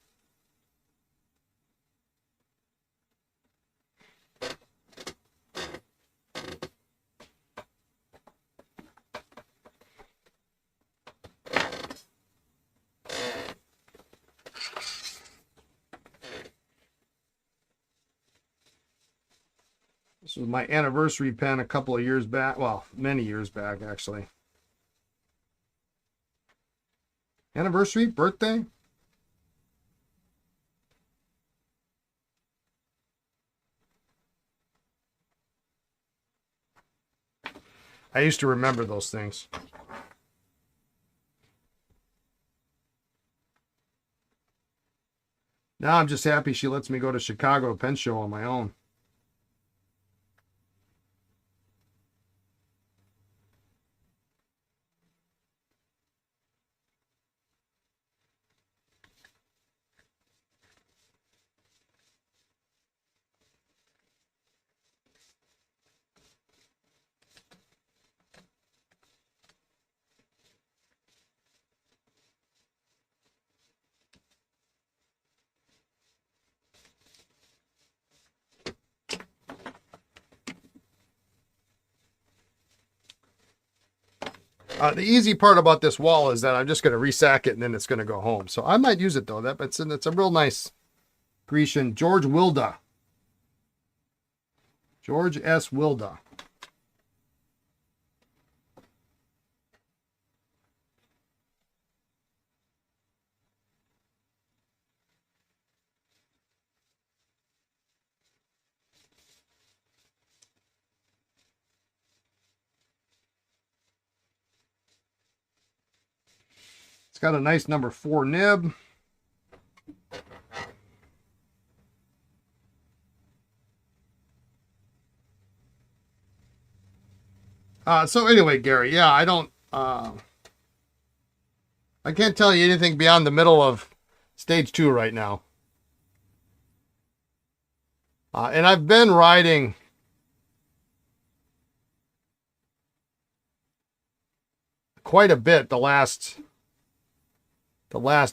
This was my anniversary pen a couple of years back. Well, many years back, actually. Anniversary? Birthday? I used to remember those things. Now I'm just happy she lets me go to Chicago Pen Show on my own. The easy part about this wall is that I'm just going to resack it and then it's going to go home. So I might use it though. It's a real nice Grecian. George Wilda. George S. Wilda. It's got a nice number 4 nib. So anyway, Gary, yeah, I can't tell you anything beyond the middle of stage 2 right now. And I've been riding quite a bit the last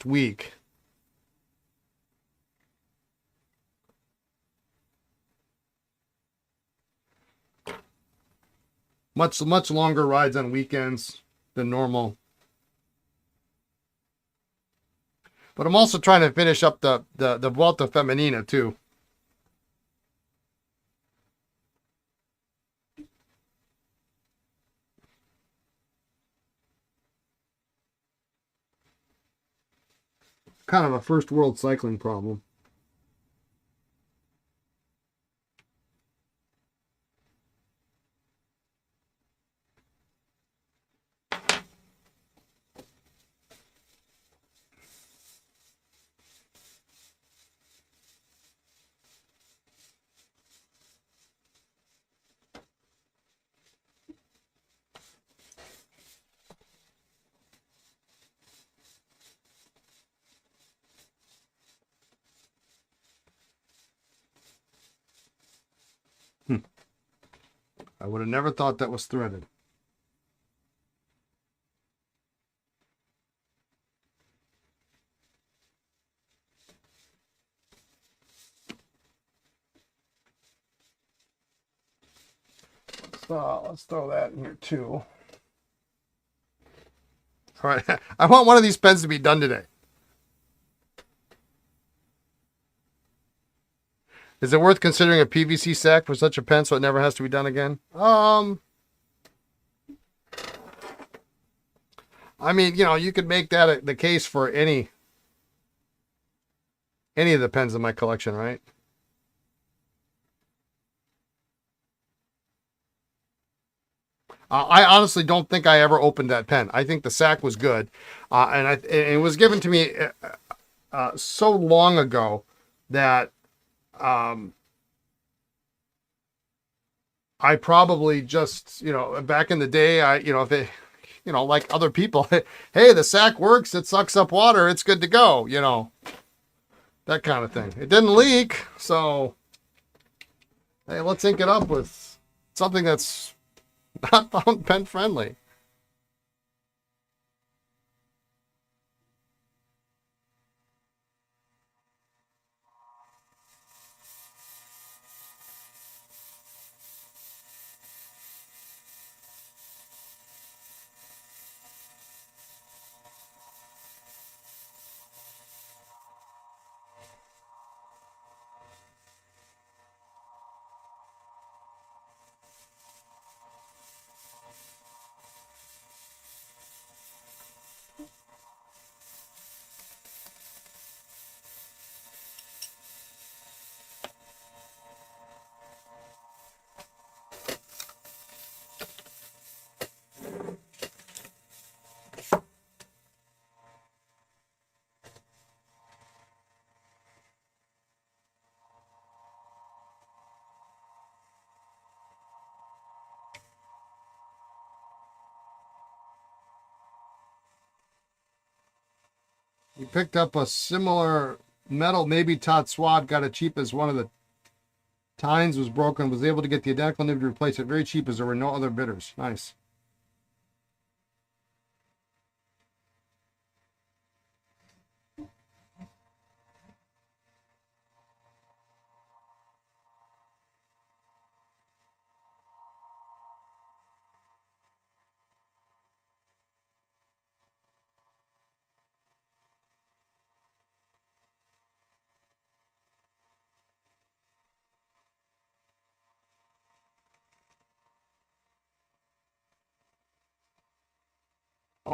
week. Much longer rides on weekends than normal. But I'm also trying to finish up the Vuelta Femenina too. Kind of a first world cycling problem. I would have never thought that was threaded. So let's throw that in here too. All right, I want one of these pens to be done today. Is it worth considering a PVC sack for such a pen so it never has to be done again? I mean, you could make that the case for any of the pens in my collection, right? I honestly don't think I ever opened that pen. I think the sack was good, and it was given to me so long ago that I probably just, back in the day, if it, like other people, hey, the sack works, it sucks up water, it's good to go, that kind of thing. It didn't leak, so hey, let's ink it up with something that's not fountain pen friendly. You picked up a similar metal, maybe Todd Swab got it cheap as one of the tines was broken, was able to get the identical nib to replace it very cheap as there were no other bidders. Nice.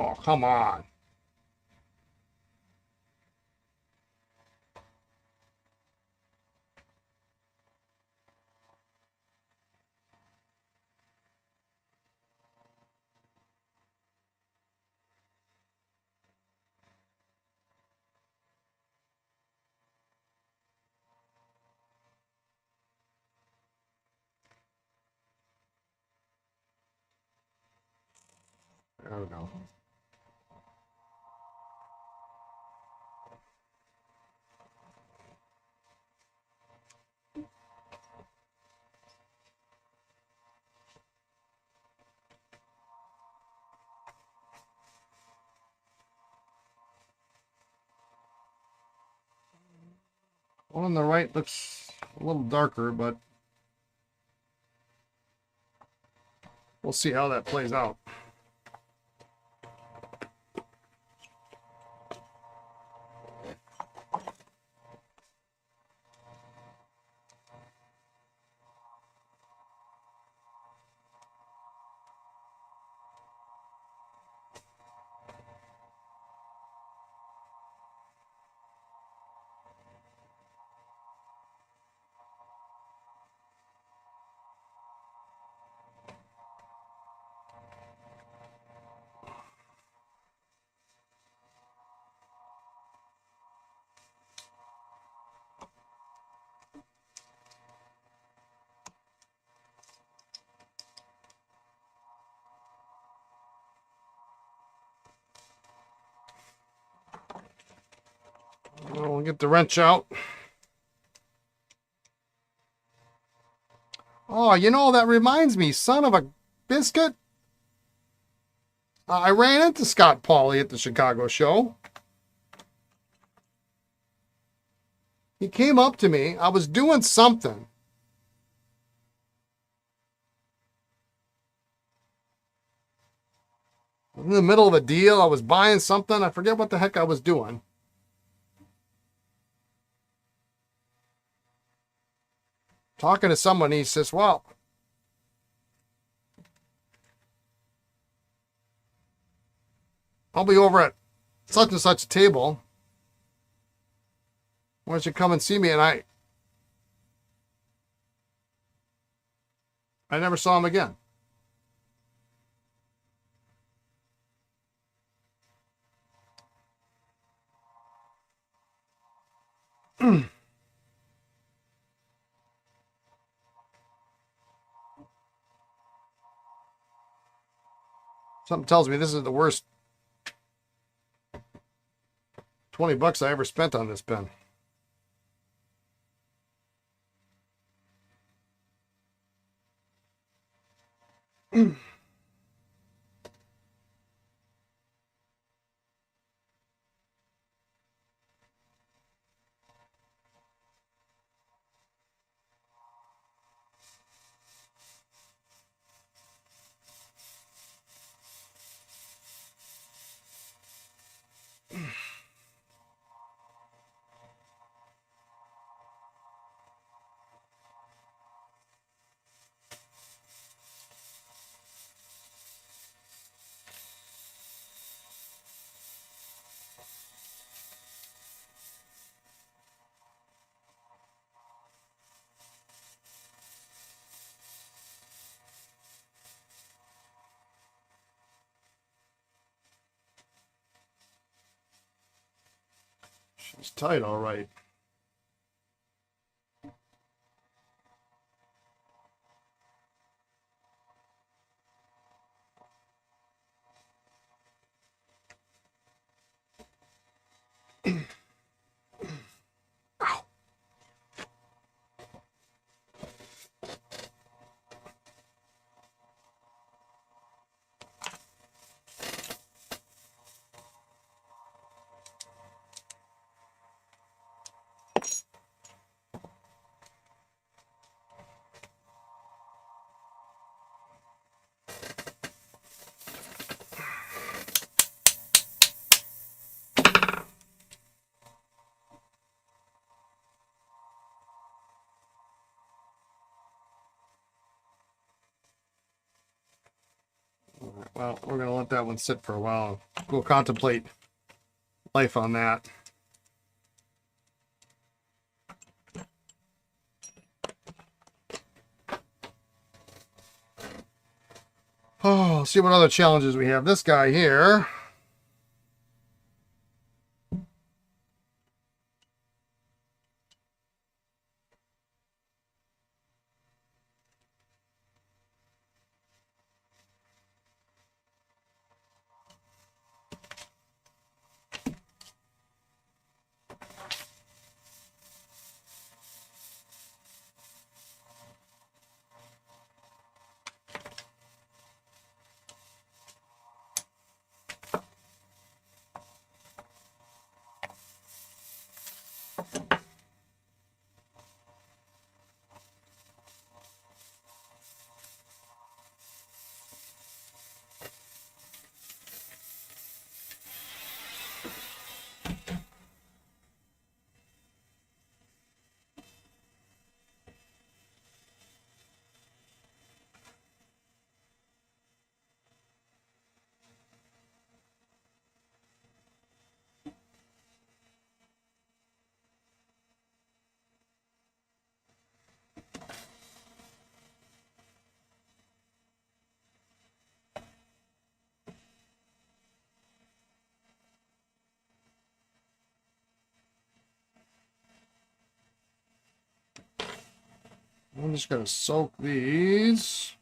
Oh, come on. There we go. One on the right looks a little darker, but we'll see how that plays out. We'll get the wrench out. Oh, you know, that reminds me, son of a biscuit. I ran into Scott Pauley at the Chicago show. He came up to me. I was doing something. In the middle of a deal, I was buying something. I forget what the heck I was doing. Talking to someone, he says, well, I'll be over at such and such a table. Why don't you come and see me? And I never saw him again. Something tells me this is the worst $20 I ever spent on this pen. She's tight, all right. Well, we're going to let that one sit for a while. We'll contemplate life on that. Oh, see what other challenges we have. This guy here. I'm just going to soak these.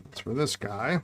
That's for this guy.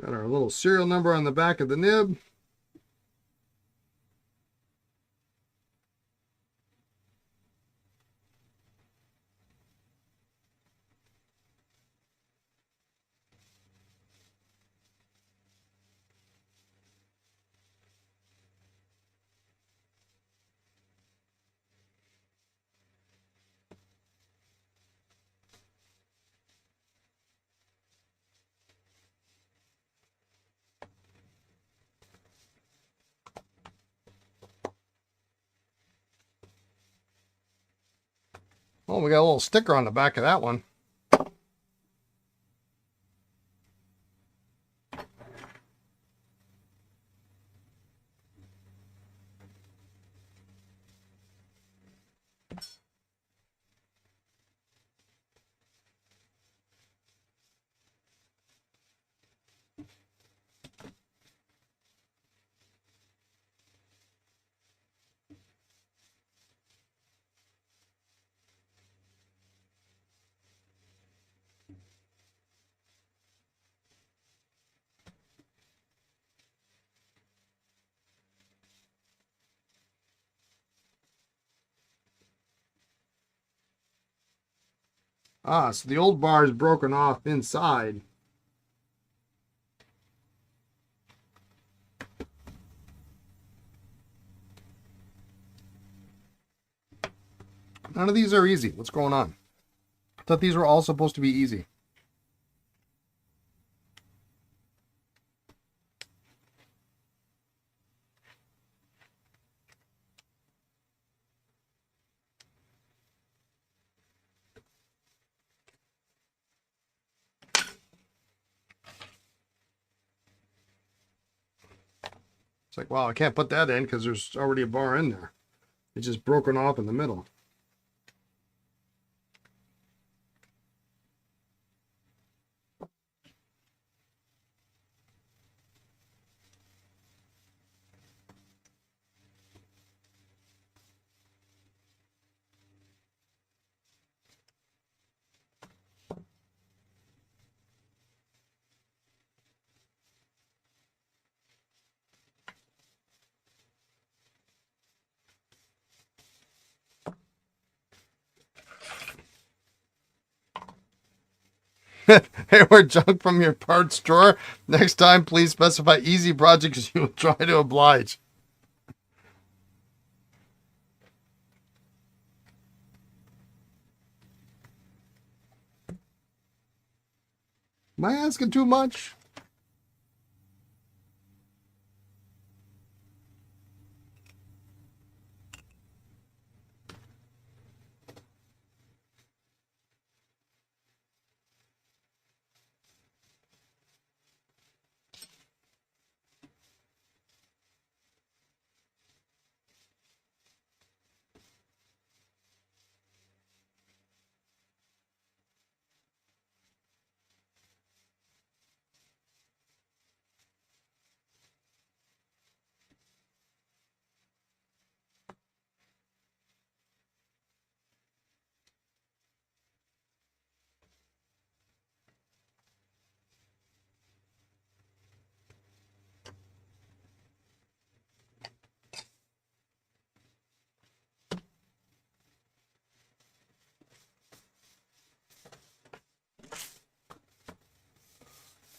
Got our little serial number on the back of the nib. Oh, we got a little sticker on the back of that one. Ah, so the old bar is broken off inside. None of these are easy. What's going on? I thought these were all supposed to be easy. It's like, wow, I can't put that in because there's already a bar in there. It's just broken off in the middle. Hayward junk from your parts drawer. Next time, please specify easy projects you will try to oblige. Am I asking too much?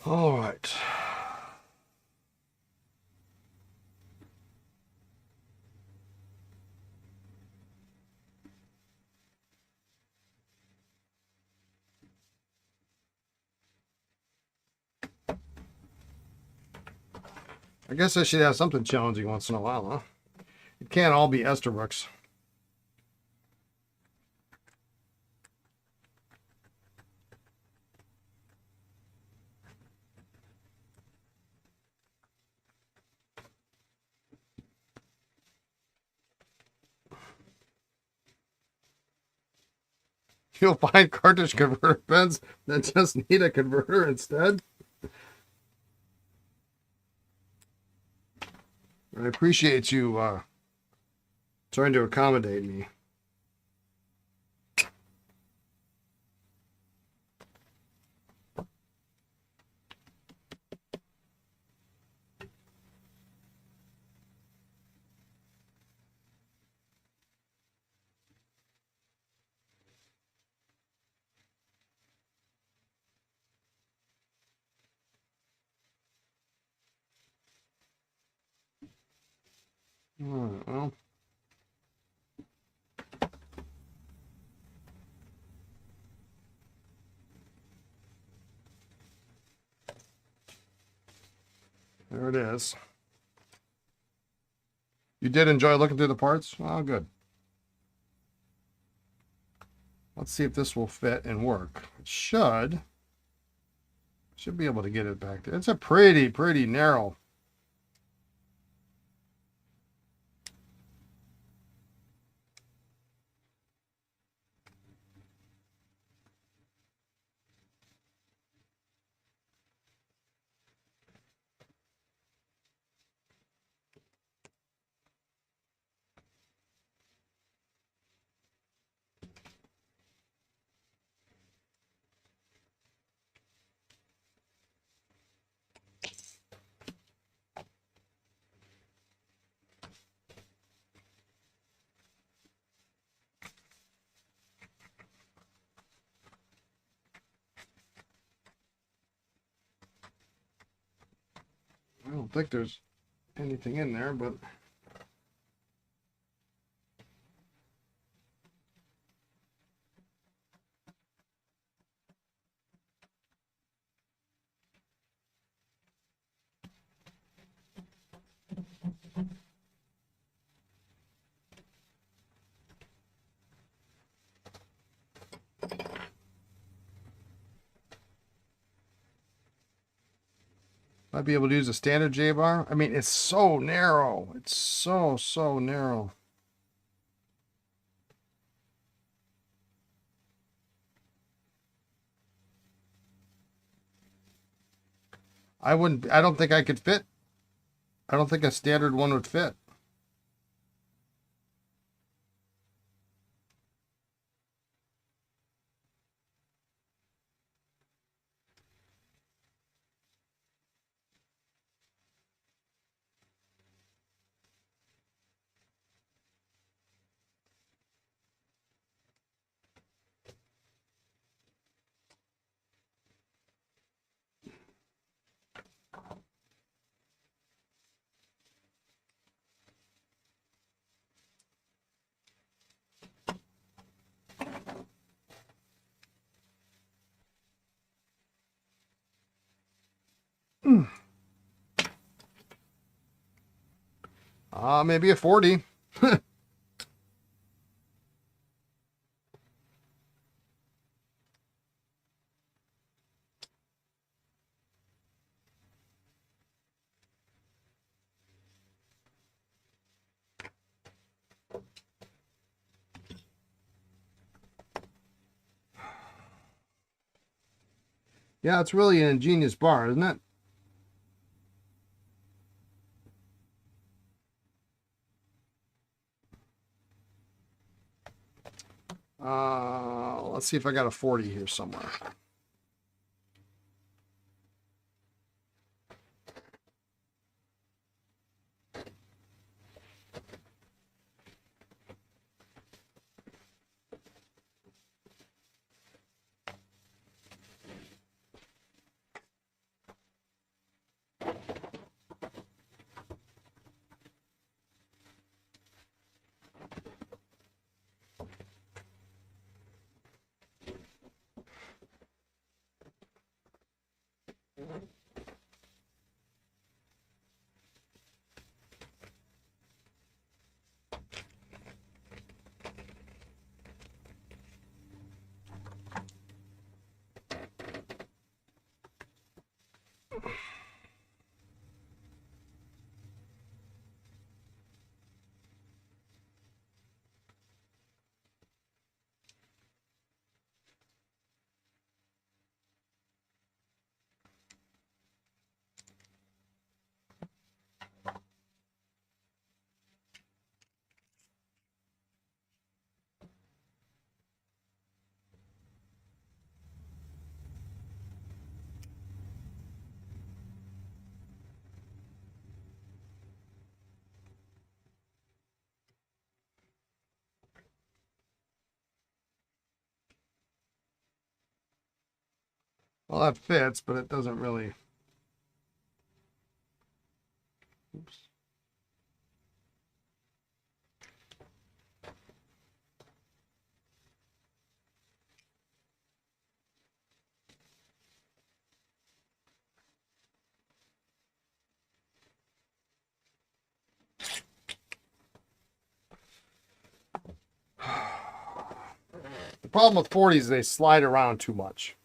All right. I guess I should have something challenging once in a while, huh? It can't all be Esterbrook's. You'll find cartridge converter pens that just need a converter instead. I appreciate you trying to accommodate me. All right, well. There it is. You did enjoy looking through the parts? Oh, good. Let's see if this will fit and work. It should. Should be able to get it back there. It's a pretty narrow. I don't think there's anything in there, but might be able to use a standard J-bar. I mean, it's so narrow. It's so narrow. I don't think I could fit. I don't think a standard one would fit. Maybe a 40. Yeah, it's really an ingenious bar, isn't it? Let's see if I got a 40 here somewhere. Well, that fits, but it doesn't really. Oops. The problem with 40s is they slide around too much.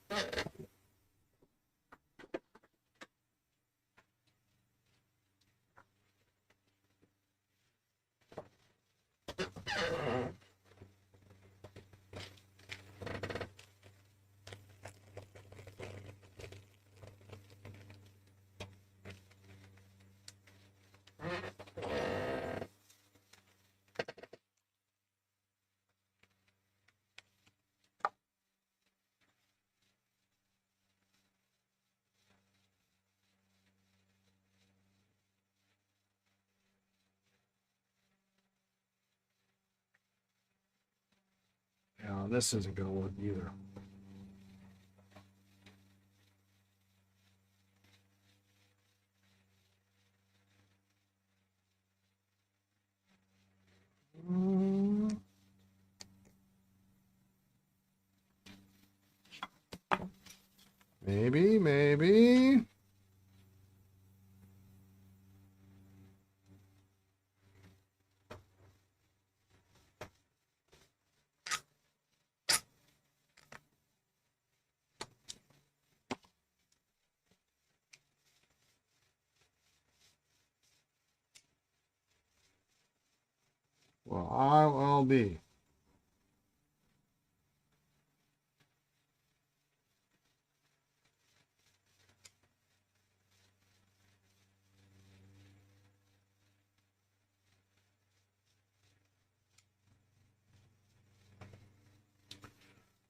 Yeah, this isn't going to work either. Maybe. Well, I will be.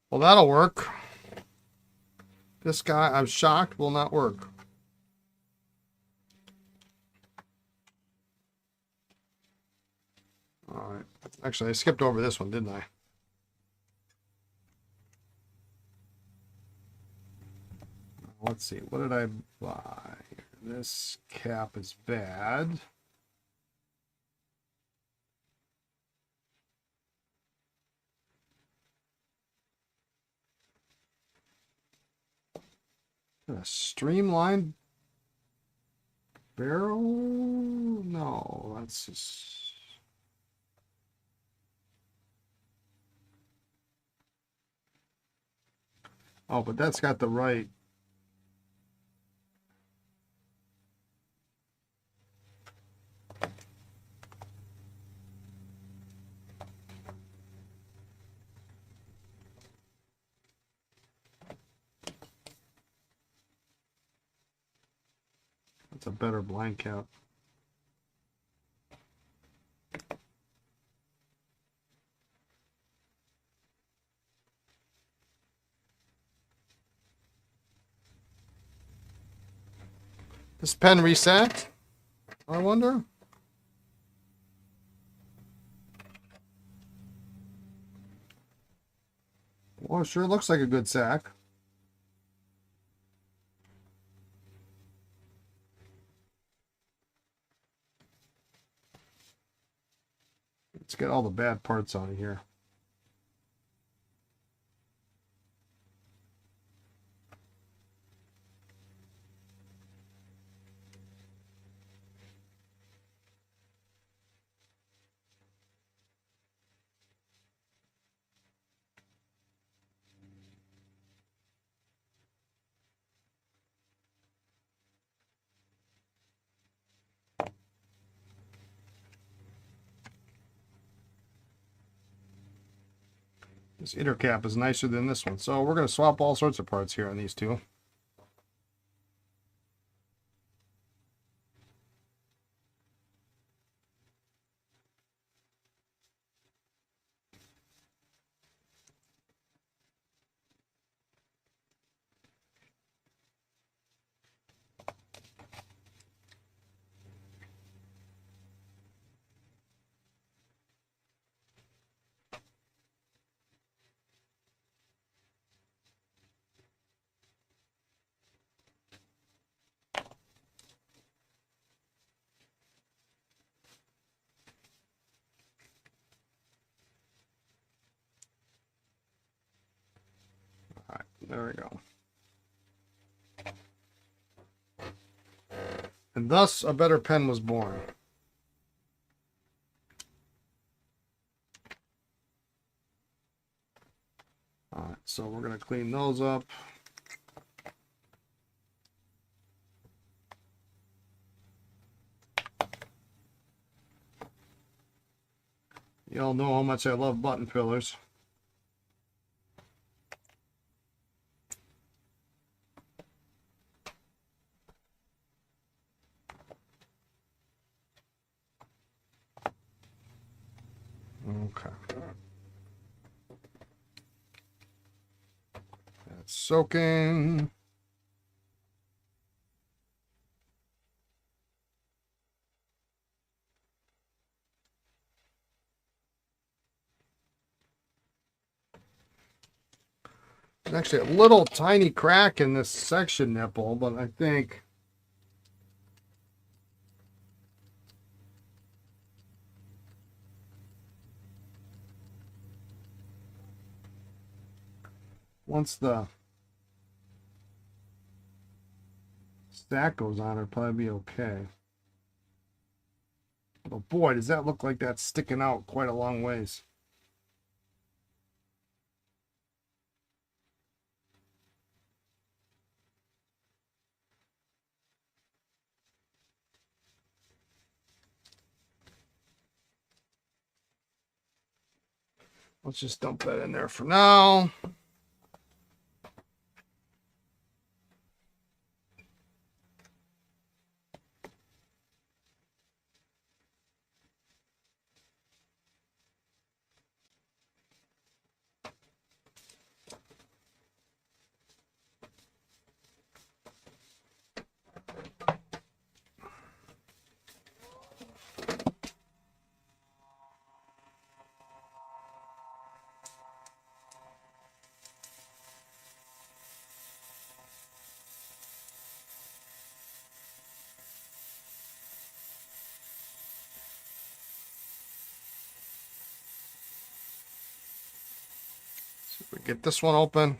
Well, that'll work. This guy, I'm shocked, will not work. All right. Actually, I skipped over this one, didn't I? Let's see. What did I buy? This cap is bad. A streamlined. barrel? No, that's just... Oh, but that's got the right... That's a better blind cap. This pen reset, I wonder? Well, it sure looks like a good sack. Let's get all the bad parts out of here. This inner cap is nicer than this one. So we're going to swap all sorts of parts here on these two. All right, there we go. And thus a better pen was born. All right, so we're going to clean those up. You all know how much I love button fillers. Okay. That's soaking. There's actually a little tiny crack in this section nipple, but I think once the stack goes on, it'll probably be okay. But boy, does that look like that's sticking out quite a long ways. Let's just dump that in there for now. So we get this one open.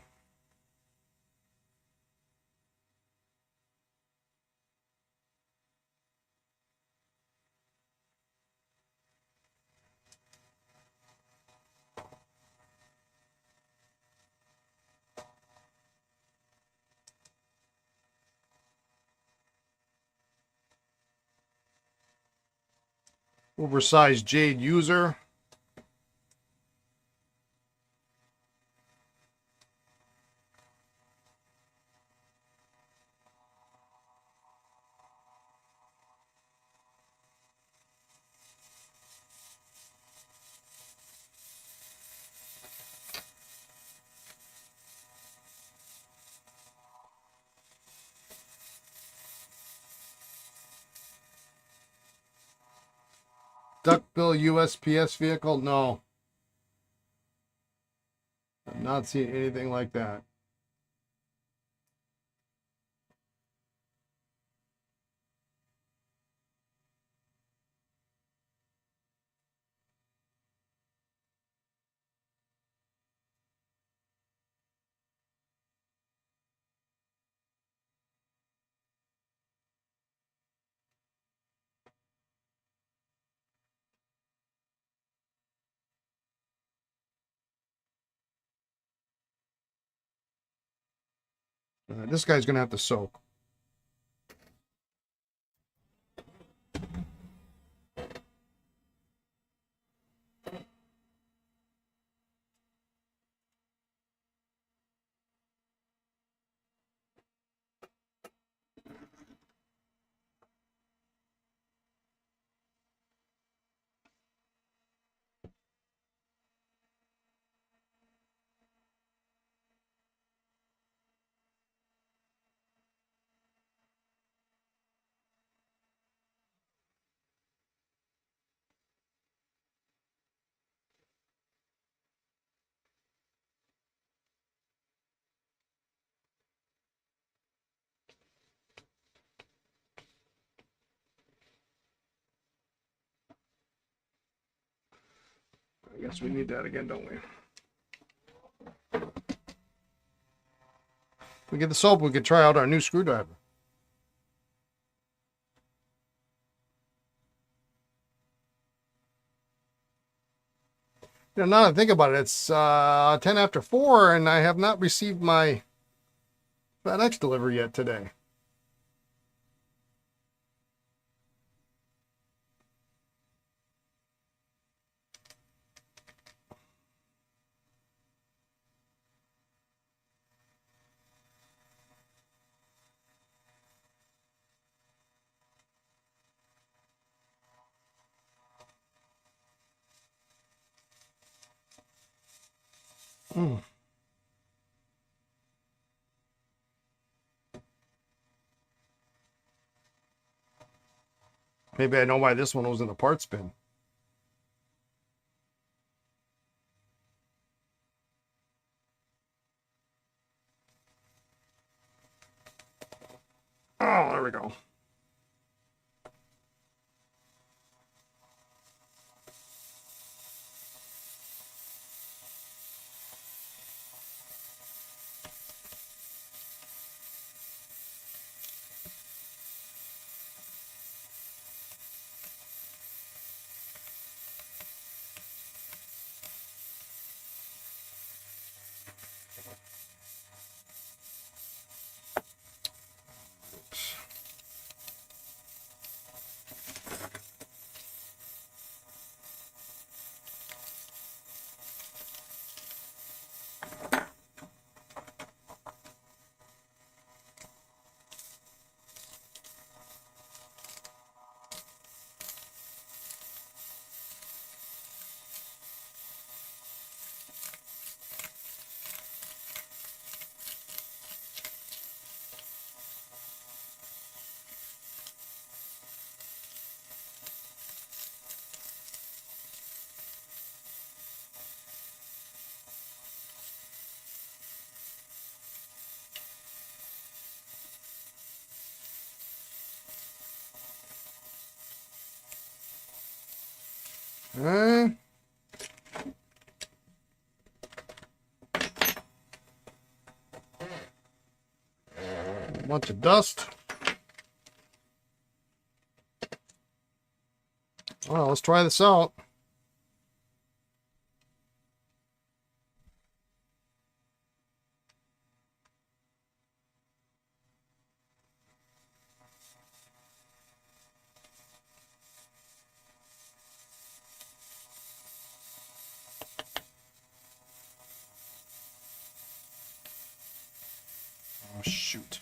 Oversized jade user. Duckbill USPS vehicle? No. I've not seen anything like that. This guy's going to have to soak. I guess we need that again, don't we? If we get the soap, we could try out our new screwdriver. You know, now that I think about it, it's 10 after 4, and I have not received my FedEx delivery yet today. Maybe I know why this one was in the parts bin. Oh, there we go. A bunch of dust. Well, let's try this out. shoot.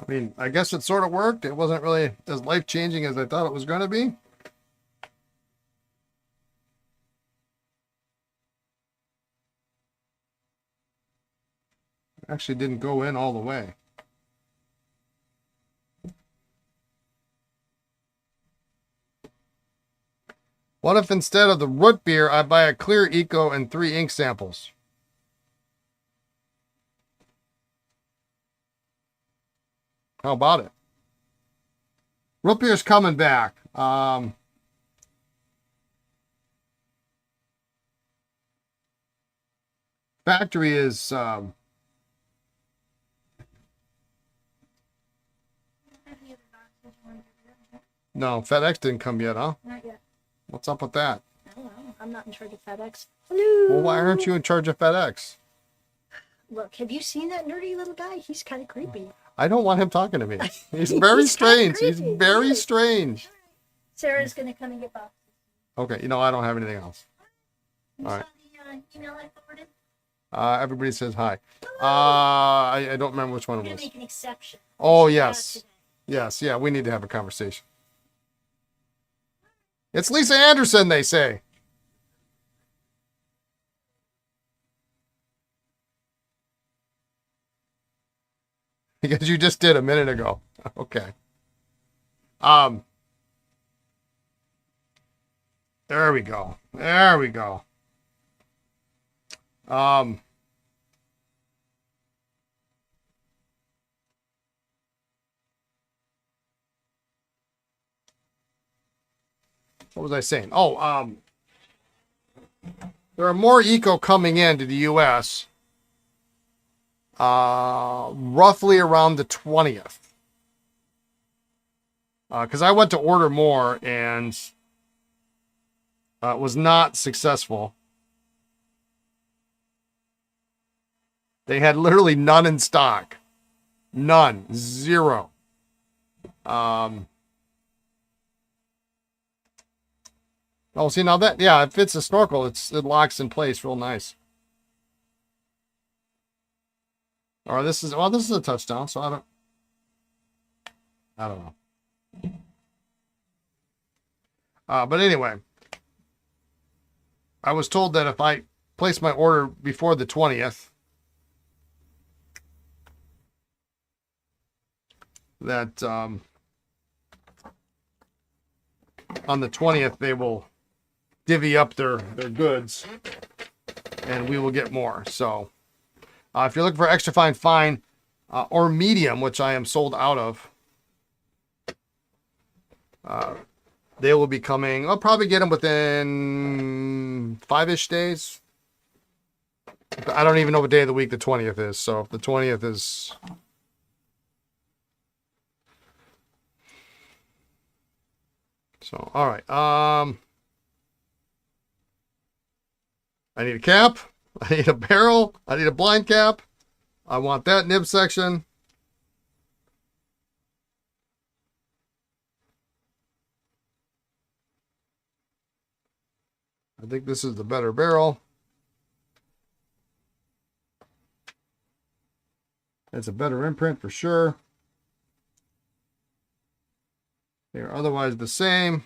I mean, I guess it sort of worked. It wasn't really as life-changing as I thought it was going to be. Actually didn't go in all the way. What if instead of the root beer, I buy a clear eco and 3 ink samples? How about it? Root beer's coming back. Factory is no, FedEx didn't come yet, huh? Not yet. What's up with that? I don't know. I'm not in charge of FedEx. Hello. Well, why aren't you in charge of FedEx? Look, have you seen that nerdy little guy? He's kind of creepy. I don't want him talking to me. He's very strange. He's very strange. Sarah's going to come and get boxes. Okay, you know, I don't have anything else. You All saw right. the email I forwarded? Everybody says hi. I don't remember which one We're it going to was. make an exception. Oh, Shout out yes. today. Yes, yeah, we need to have a conversation. It's Lisa Anderson, they say. Because you just did a minute ago. Okay. There we go. There we go. What was I saying? Oh, there are more eco coming into the U.S. Roughly around the 20th. Because I went to order more and was not successful. They had literally none in stock. None. Zero. Oh, see, now that, yeah, if it's a snorkel, it locks in place real nice. Or this is a touchdown, so I don't know. But anyway, I was told that if I place my order before the 20th, that on the 20th they will divvy up their goods and we will get more. So if you're looking for extra fine or medium, which I am sold out of, they will be coming. I'll probably get them within 5-ish days. I don't even know what day of the week the 20th is. So if the 20th is... So, all right. I need a cap. I need a barrel. I need a blind cap. I want that nib section. I think this is the better barrel. It's a better imprint for sure. They are otherwise the same.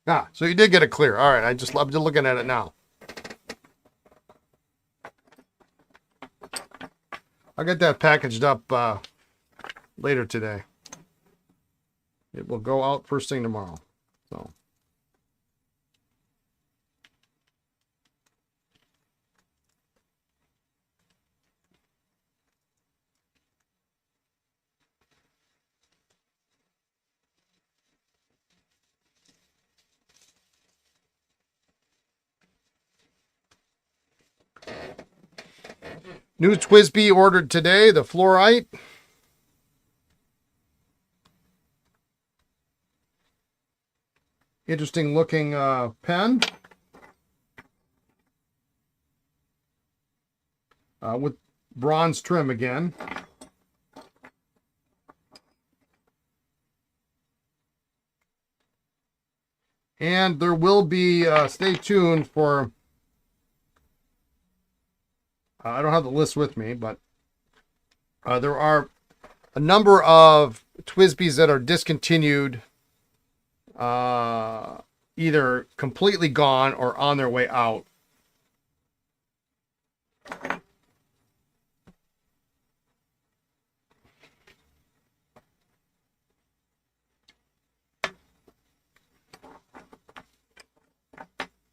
Ah, so you did get it clear. All right, I'm just looking at it now. I'll get that packaged up later today. It will go out first thing tomorrow. So. New Twisby ordered today, the fluorite. Interesting looking pen. With bronze trim again. And there will be, stay tuned for, I don't have the list with me, but there are a number of Twisbys that are discontinued, either completely gone or on their way out.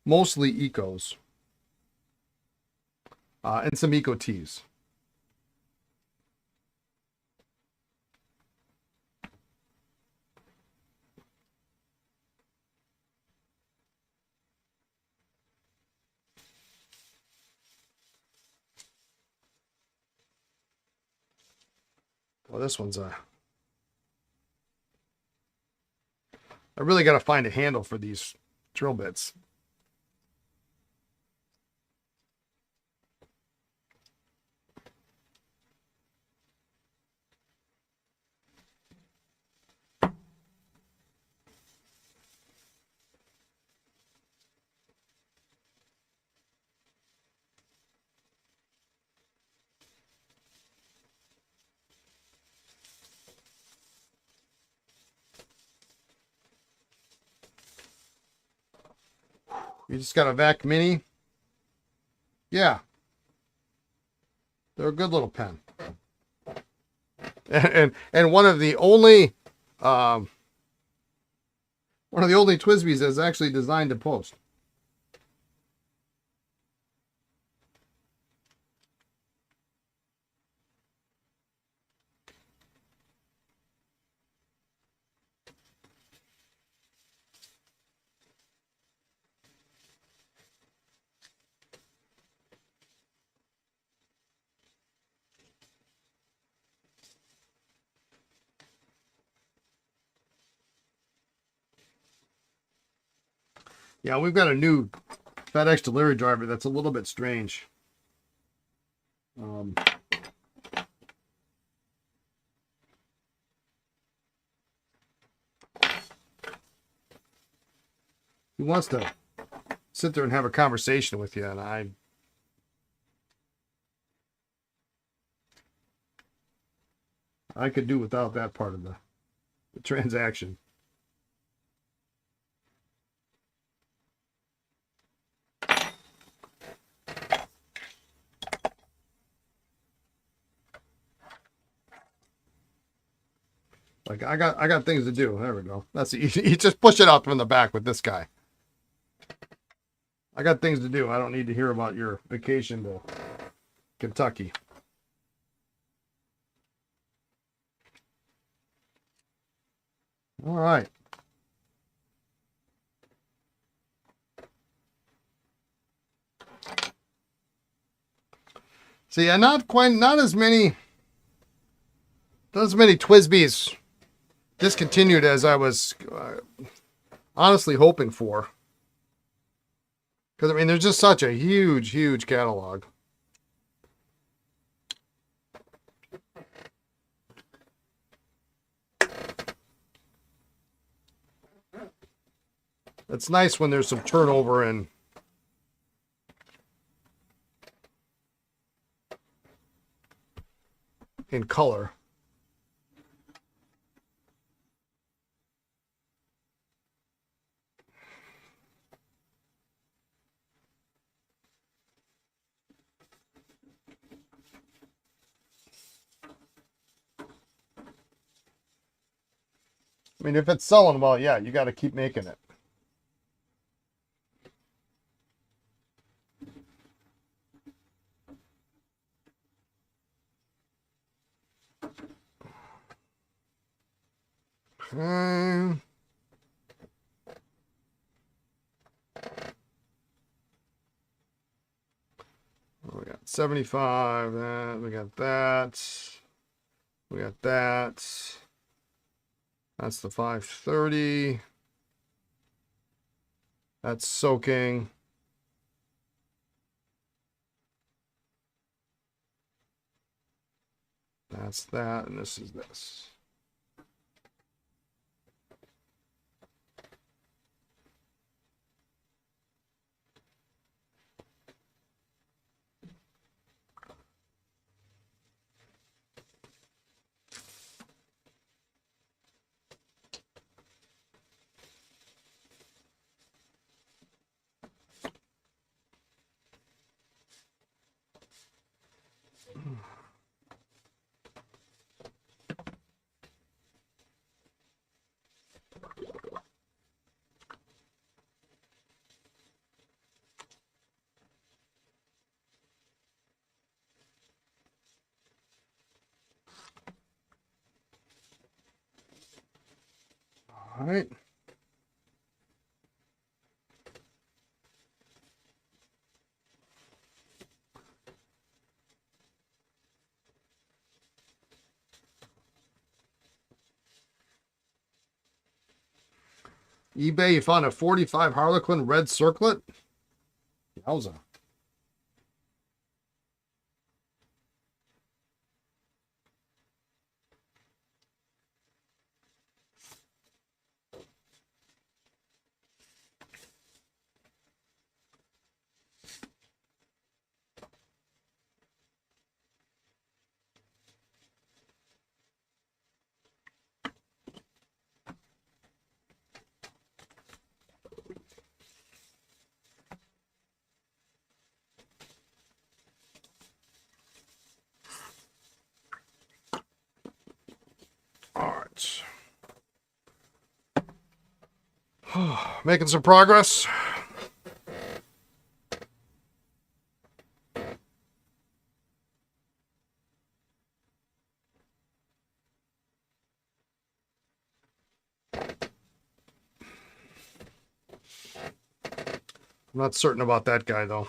Mostly Ecos. And some Eco teas. Well, this one's I really got to find a handle for these drill bits. You just got a Vac Mini. Yeah. They're a good little pen. And one of the only Twisbys that's actually designed to post. Yeah, we've got a new FedEx delivery driver that's a little bit strange. He wants to sit there and have a conversation with you, and I could do without that part of the transaction. Like I got things to do. There we go. That's you just push it out from the back with this guy. I got things to do. I don't need to hear about your vacation to Kentucky. All right. See, not as many Twisbys discontinued as I was honestly hoping for. Because, I mean, there's just such a huge catalog. It's nice when there's some turnover in color. I mean, if it's selling well, yeah, you got to keep making it. Okay. We got 75, that, we got that. We got that. That's the 530. That's soaking. That's that, and this is this. All right. eBay, you found a 45 Harlequin red circlet. Yowza. All right. Making some progress. I'm not certain about that guy, though.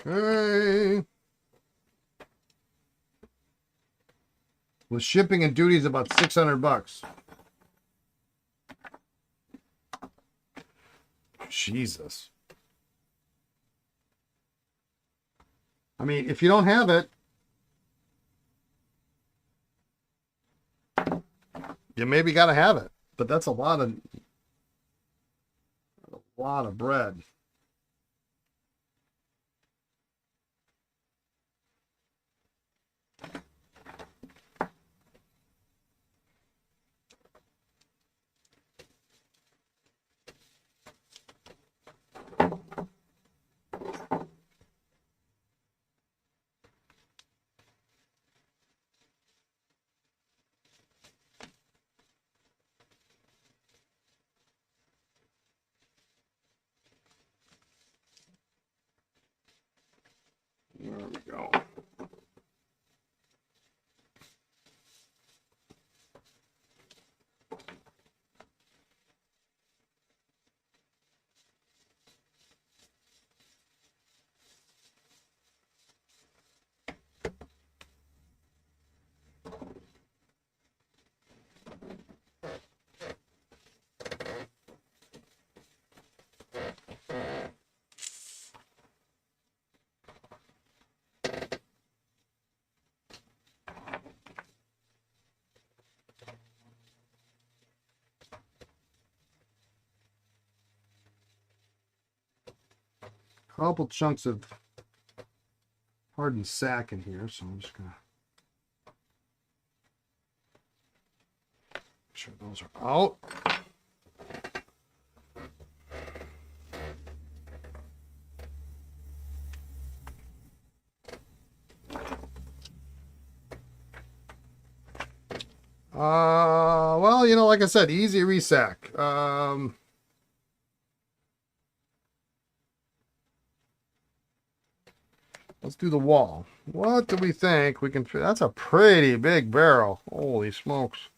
Okay. With shipping and duties, about 600 bucks. Jesus. I mean, if you don't have it, you maybe got to have it. But that's a lot of bread. couple chunks of hardened sack in here, so I'm just gonna make sure those are out. Well, like I said, easy resack. Let's do the wall. What do we think we can fit? That's a pretty big barrel. Holy smokes.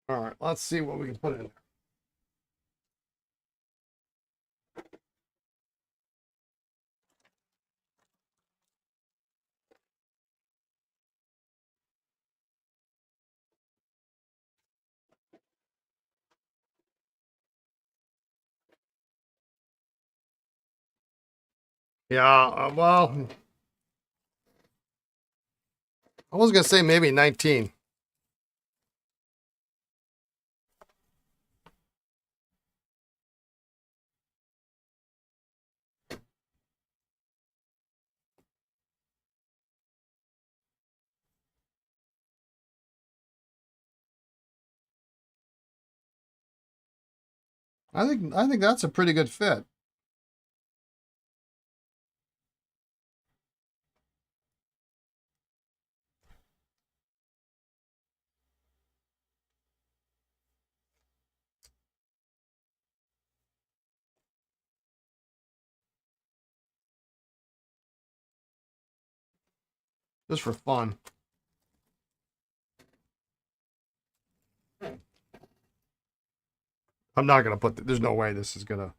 All right, let's see what we can put in there. Yeah, well, I was gonna say maybe 19. I think that's a pretty good fit. Just for fun. I'm not gonna put. There's no way this is gonna.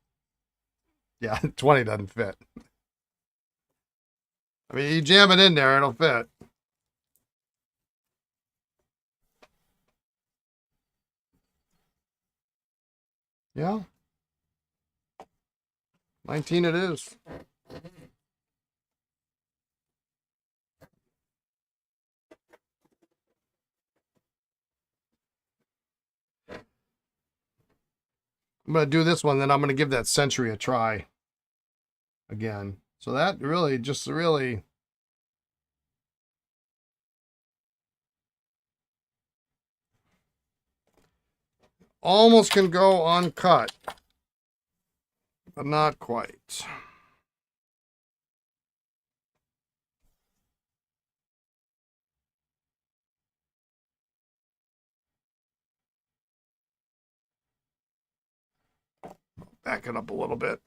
Yeah, 20 doesn't fit. I mean, you jam it in there, it'll fit. Yeah, 19 it is. I'm gonna do this one, then I'm gonna give that Century a try again. So that really, just really, almost can go uncut, but not quite. Back it up a little bit.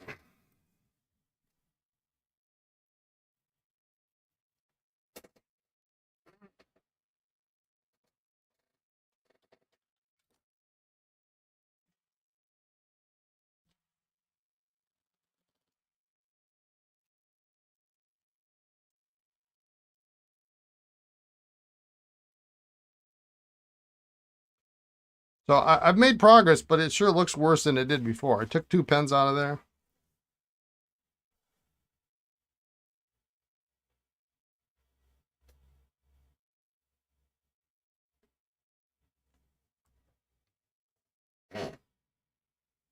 So I've made progress, but it sure looks worse than it did before. I took 2 pens out of there.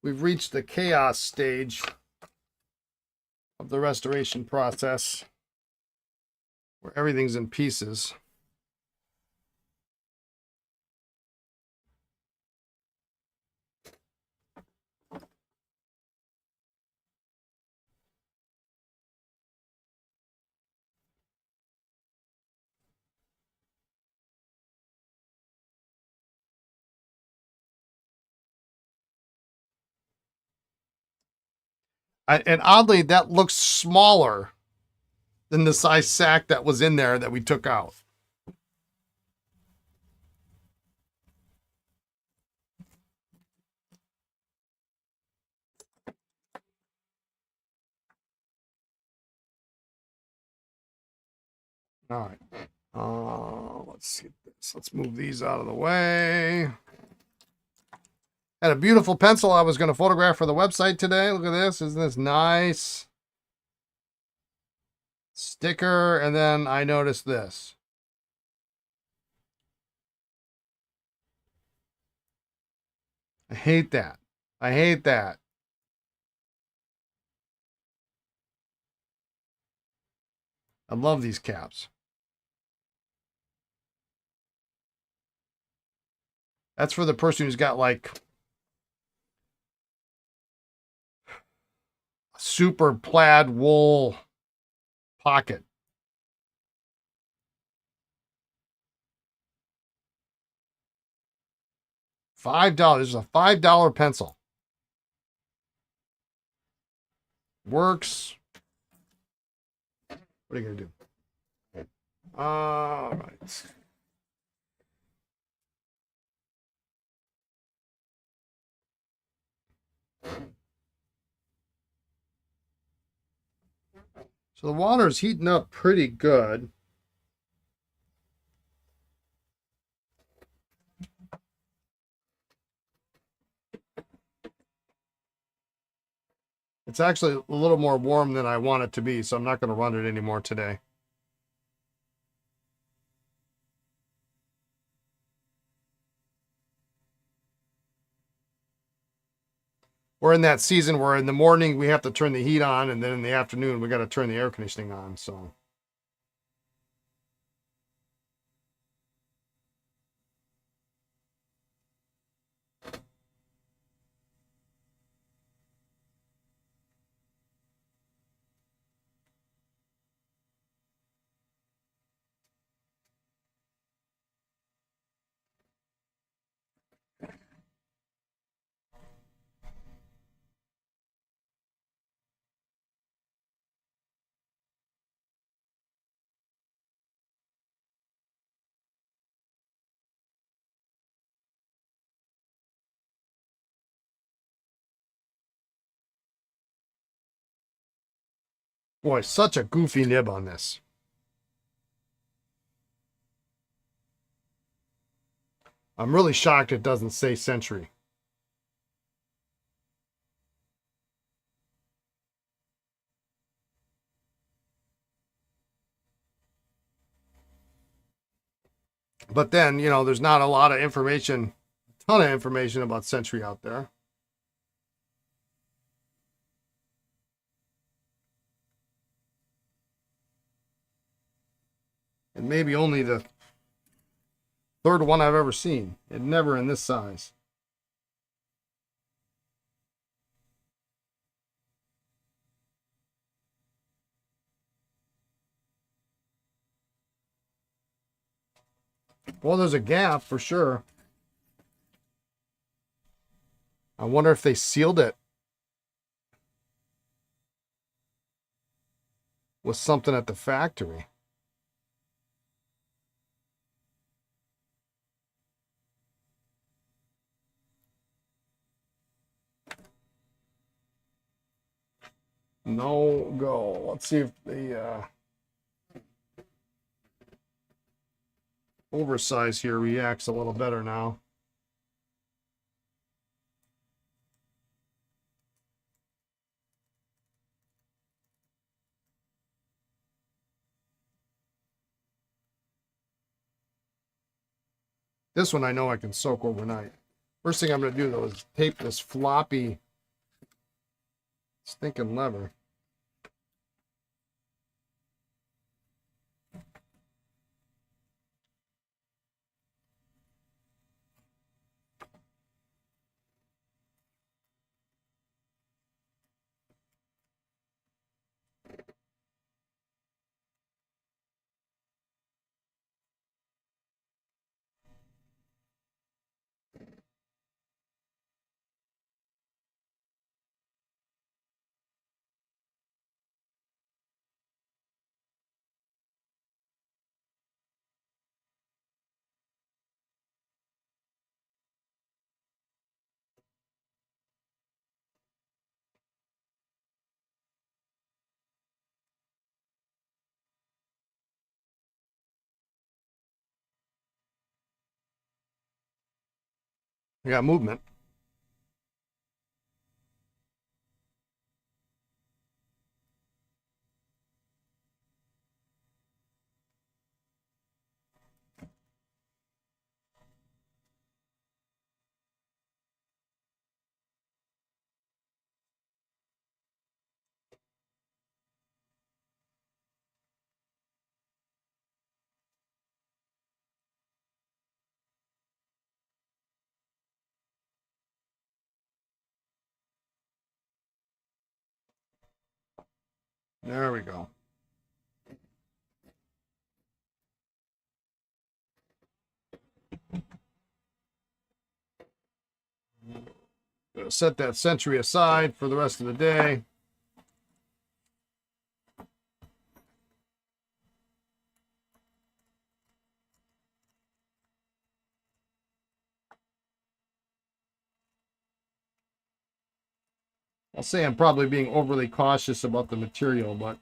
We've reached the chaos stage of the restoration process where everything's in pieces. And oddly, that looks smaller than the size sack that was in there that we took out. All right. Let's see this. Let's move these out of the way. Had a beautiful pencil I was going to photograph for the website today. Look at this. Isn't this nice? Sticker. And then I noticed this. I hate that. I hate that. I love these caps. That's for the person who's got like a super plaid wool pocket. $5. This is a $5 pencil. Works. What are you going to do? All right. So the water is heating up pretty good. It's actually a little more warm than I want it to be, so I'm not going to run it anymore today. We're in that season where in the morning we have to turn the heat on, and then in the afternoon we got to turn the air conditioning on. So boy, such a goofy nib on this. I'm really shocked it doesn't say Century. But then, you know, there's not a lot of information, a ton of information about Century out there. And maybe only the third one I've ever seen, and never in this size. Well, there's a gap for sure. I wonder if they sealed it with something at the factory. No go. Let's see if the oversize here reacts a little better now. This one I know I can soak overnight. First thing I'm going to do though is tape this floppy stinking lever. We got movement. There we go. Gonna set that century aside for the rest of the day. I'll say I'm probably being overly cautious about the material, but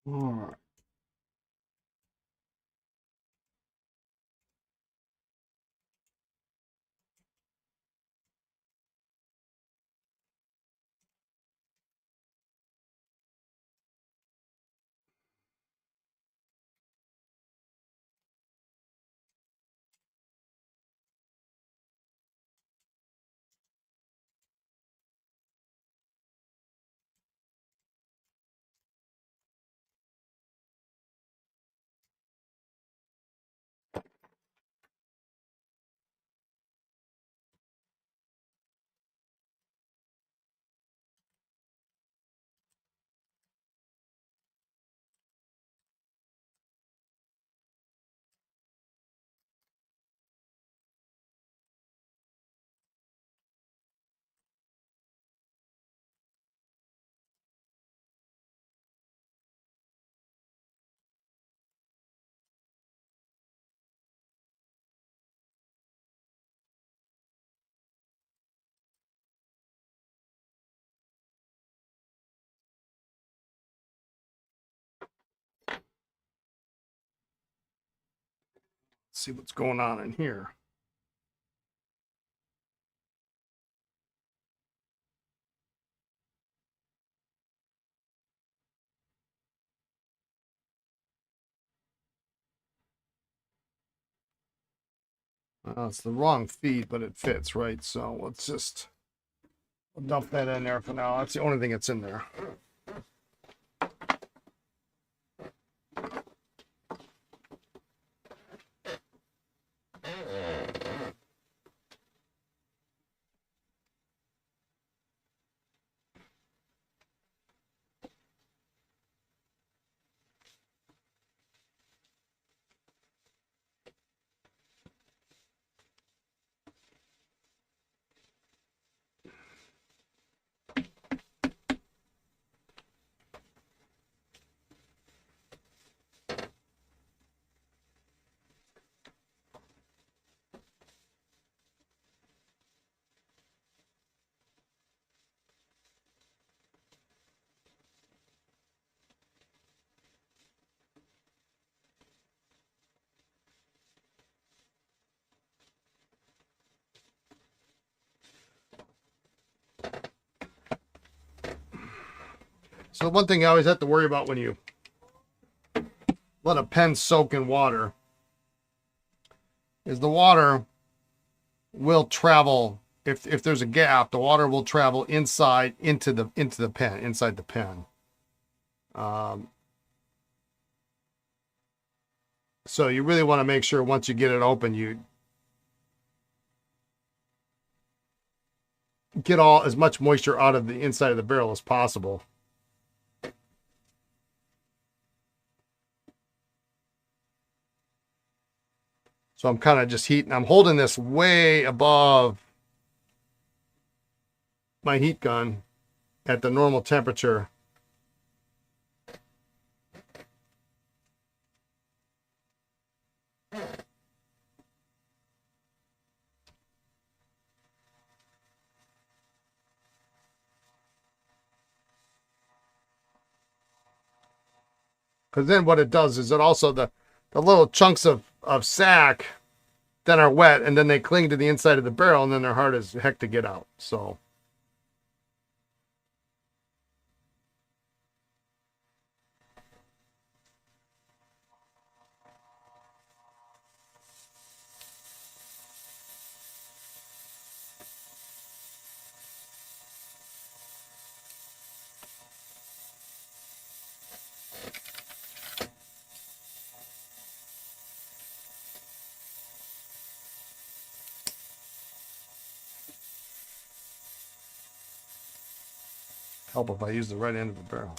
all right. Let's see what's going on in here. It's the wrong feed, but it fits, right? So let's just dump that in there for now. That's the only thing that's in there. So one thing you always have to worry about when you let a pen soak in water is the water will travel. If there's a gap, the water will travel inside into the pen, inside the pen. So you really want to make sure once you get it open, you get all as much moisture out of the inside of the barrel as possible. So I'm kind of just heating. I'm holding this way above my heat gun at the normal temperature. Because then what it does is it also, the little chunks of sack then are wet, and then they cling to the inside of the barrel, and then they're hard as heck to get out. So help if I use the right end of the barrel.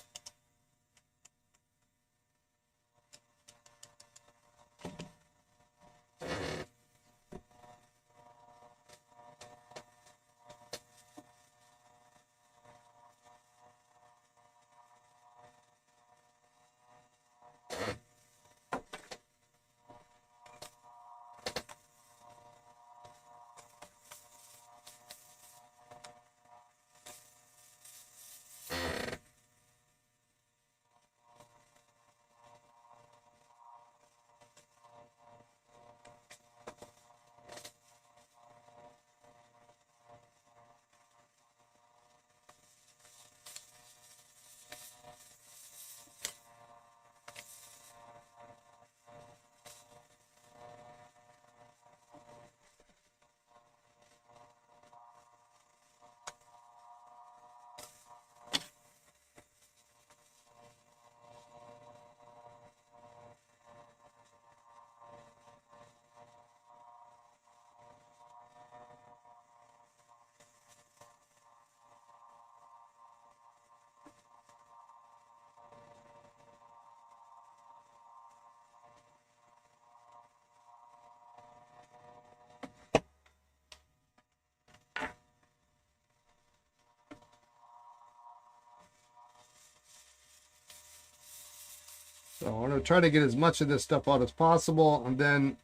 So I'm going to try to get as much of this stuff out as possible. And then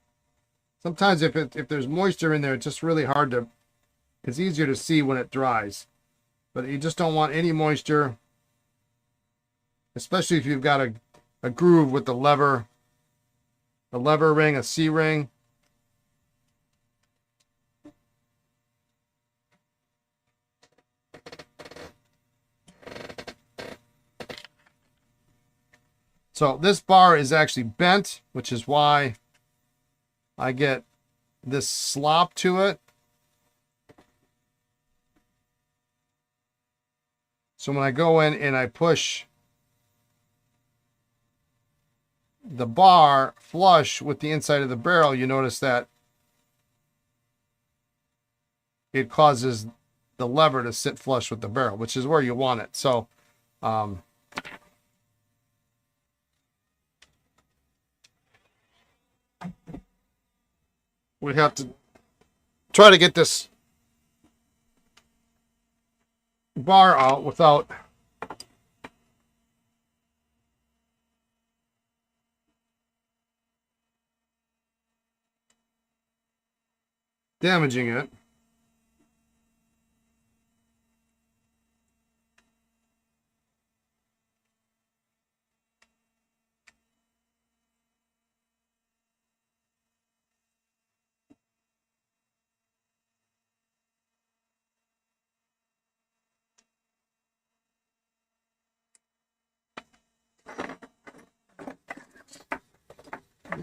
sometimes if there's moisture in there, it's just really hard to, it's easier to see when it dries. But you just don't want any moisture, especially if you've got a groove with the lever ring, a C-ring. So this bar is actually bent, which is why I get this slop to it. So when I go in and I push the bar flush with the inside of the barrel, you notice that it causes the lever to sit flush with the barrel, which is where you want it. So we have to try to get this bar out without damaging it.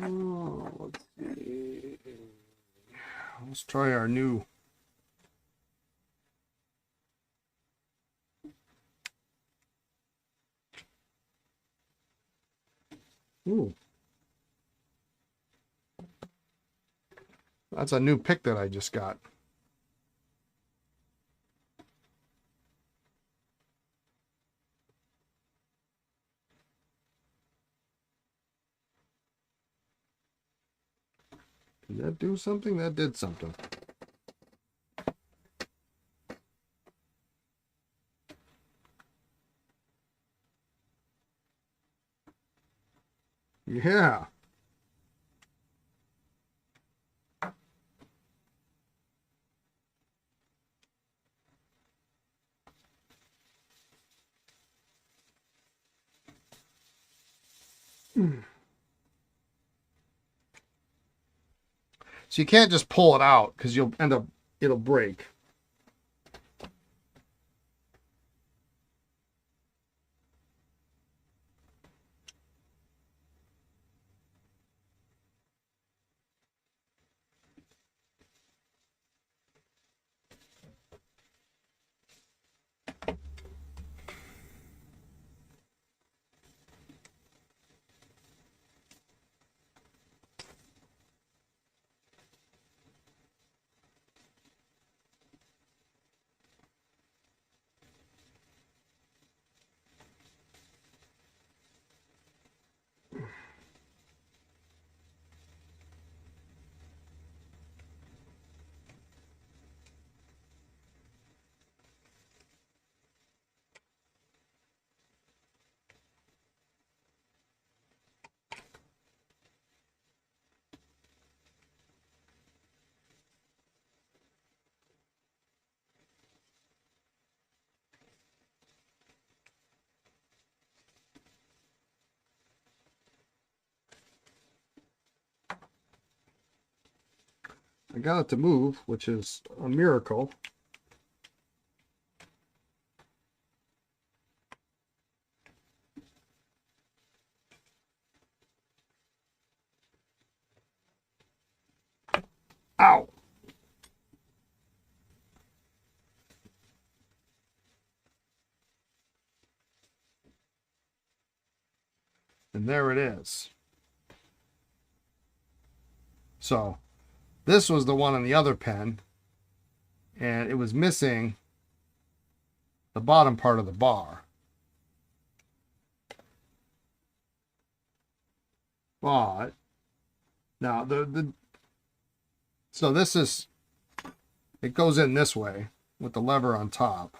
Oh, let's see. Let's try our new. Ooh. That's a new pick that I just got. Did that do something? That did something. Yeah. So you can't just pull it out because you'll end up, it'll break. I got it to move, which is a miracle. Ow! And there it is. So this was the one in the other pen, and it was missing the bottom part of the bar. But now so this is, it goes in this way with the lever on top.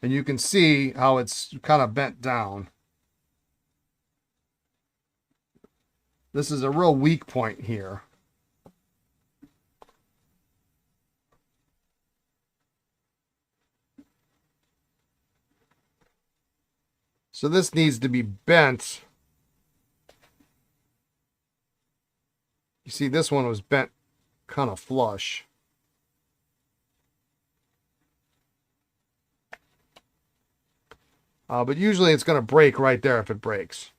And you can see how it's kind of bent down. This is a real weak point here. So this needs to be bent. You see, this one was bent kind of flush. But usually it's going to break right there if it breaks.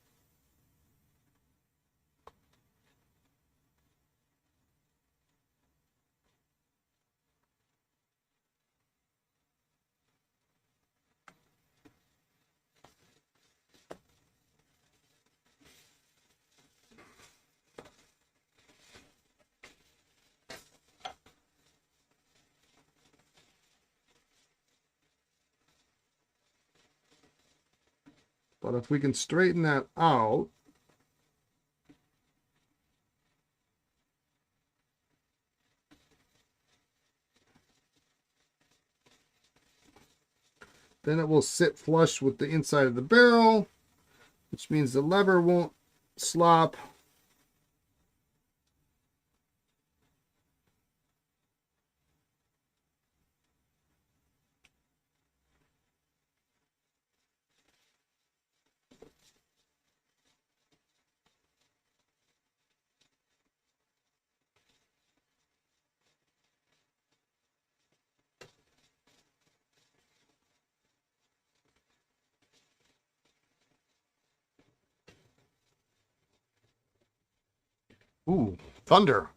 But if we can straighten that out, then it will sit flush with the inside of the barrel, which means the lever won't slop. Ooh, thunder.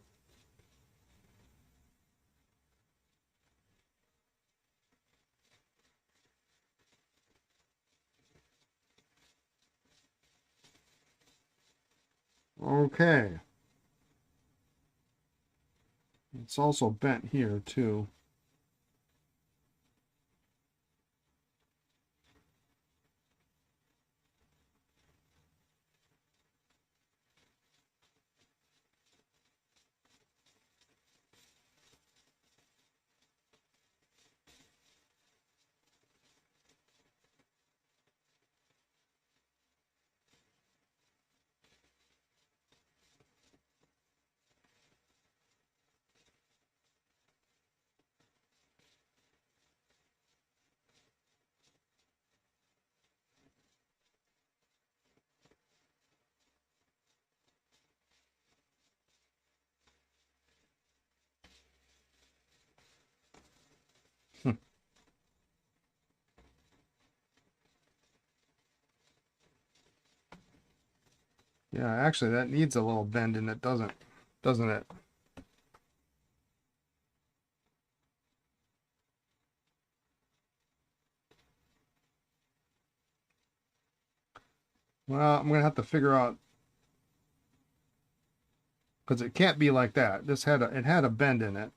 Okay. It's also bent here too. Yeah, actually that needs a little bend in it, doesn't it? Well, I'm gonna have to figure out because it can't be like that. It had a bend in it.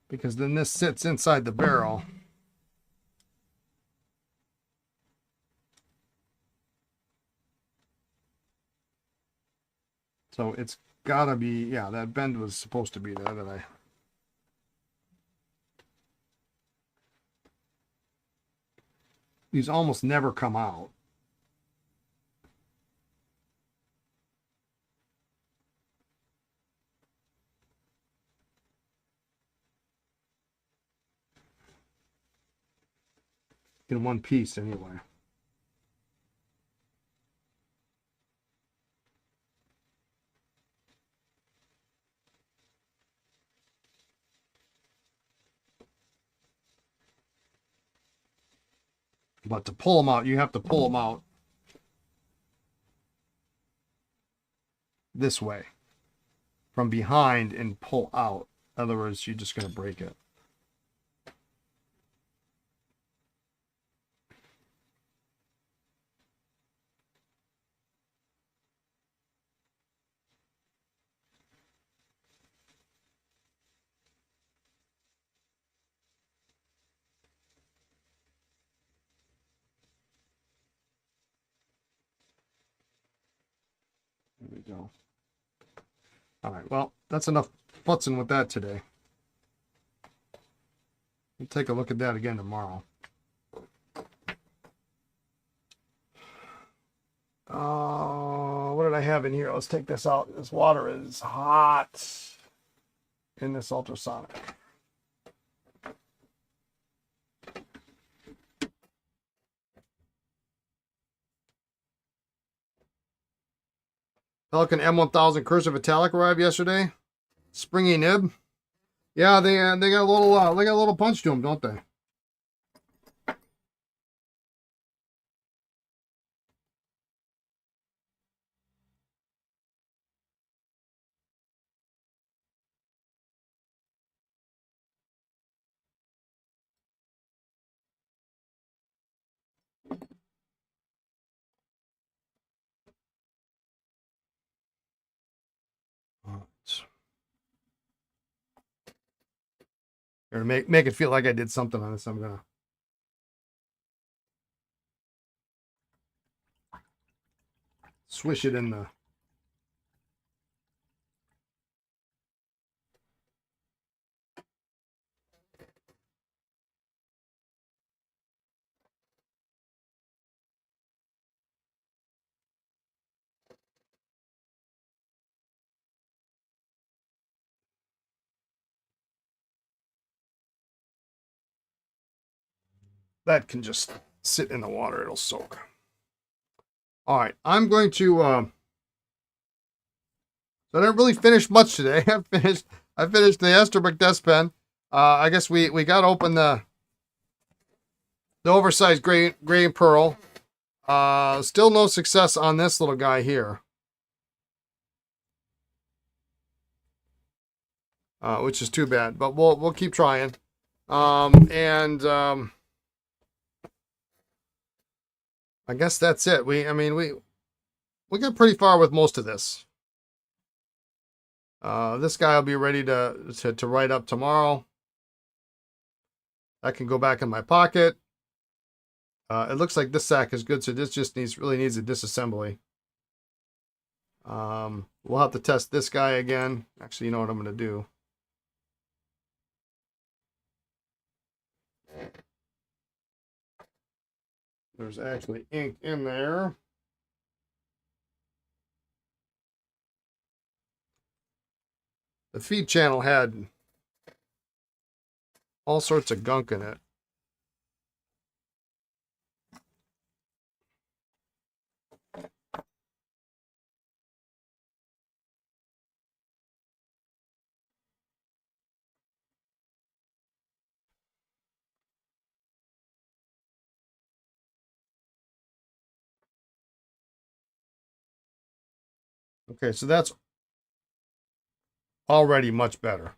Because then this sits inside the barrel. So it's gotta be, yeah, that bend was supposed to be there that I. These almost never come out. In one piece anyway. But to pull them out, you have to pull them out this way from behind and pull out. Otherwise, you're just going to break it. There we go. All right, well, that's enough futzing with that today. We'll take a look at that again tomorrow. What did I have in here? Let's take this out. This water is hot in this ultrasonic. Pelican M1000 cursive italic arrived yesterday. Springy nib. Yeah, they got a little punch to them, don't they? Or make it feel like I did something on this, I'm gonna swish it in the. That can just sit in the water, it'll soak. All right, I'm going to. So I didn't really finish much today. I finished the Esterbrook desk pen. I guess we got to open the oversized gray and pearl. Still no success on this little guy here. Which is too bad, but we'll keep trying. I guess that's it. We got pretty far with most of this. This guy will be ready to write up tomorrow. I can go back in my pocket. It looks like this sack is good, so this just really needs a disassembly. We'll have to test this guy again. Actually, you know what I'm going to do? There's actually ink in there. The feed channel had all sorts of gunk in it. Okay, so that's already much better.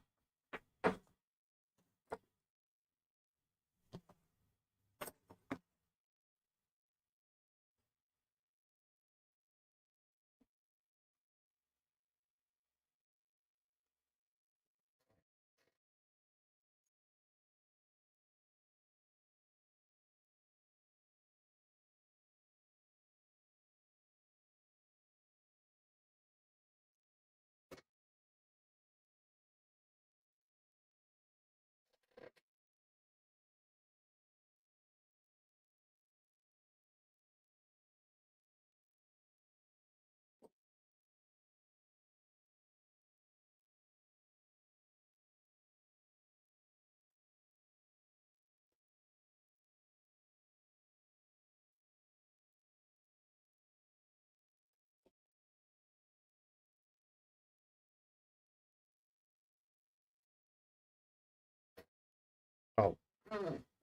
Oh,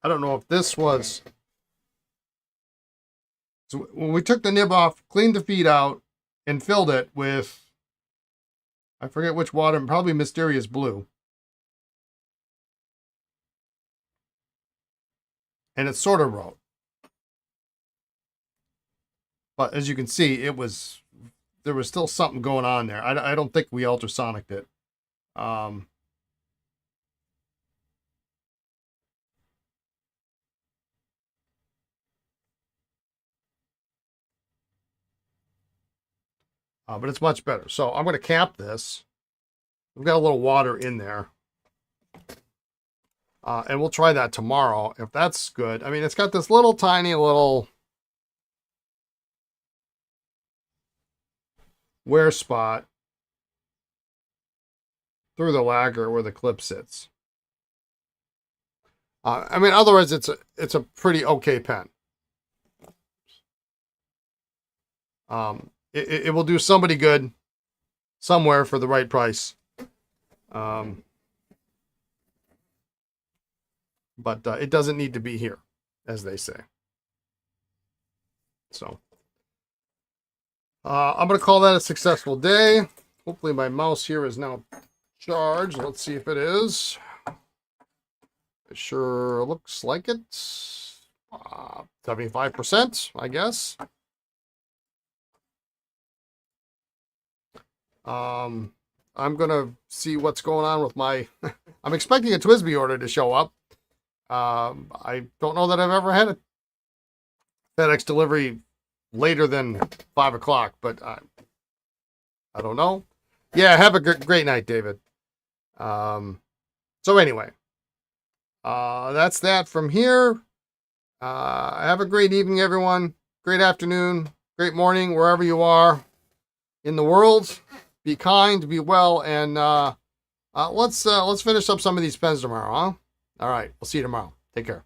I don't know if this was. So when we took the nib off, cleaned the feed out, and filled it with, I forget which water, probably Mysterious Blue. And it sort of wrote. But as you can see, there was still something going on there. I don't think we ultrasonicked it. But it's much better. So I'm going to cap this. We've got a little water in there. And we'll try that tomorrow if that's good. I mean, it's got this little tiny little wear spot through the lacquer where the clip sits. I mean, otherwise it's a pretty okay pen. It will do somebody good somewhere for the right price. But it doesn't need to be here, as they say. So I'm going to call that a successful day. Hopefully my mouse here is now charged. Let's see if it is. It sure looks like it. 75%, I guess. I'm going to see what's going on with my... I'm expecting a TWSBI order to show up. I don't know that I've ever had a FedEx delivery later than 5 o'clock, but I don't know. Yeah, have a great night, David. So anyway, that's that from here. Have a great evening, everyone. Great afternoon, great morning, wherever you are in the world. Be kind, be well, and let's finish up some of these pens tomorrow, huh? All right, we'll see you tomorrow. Take care.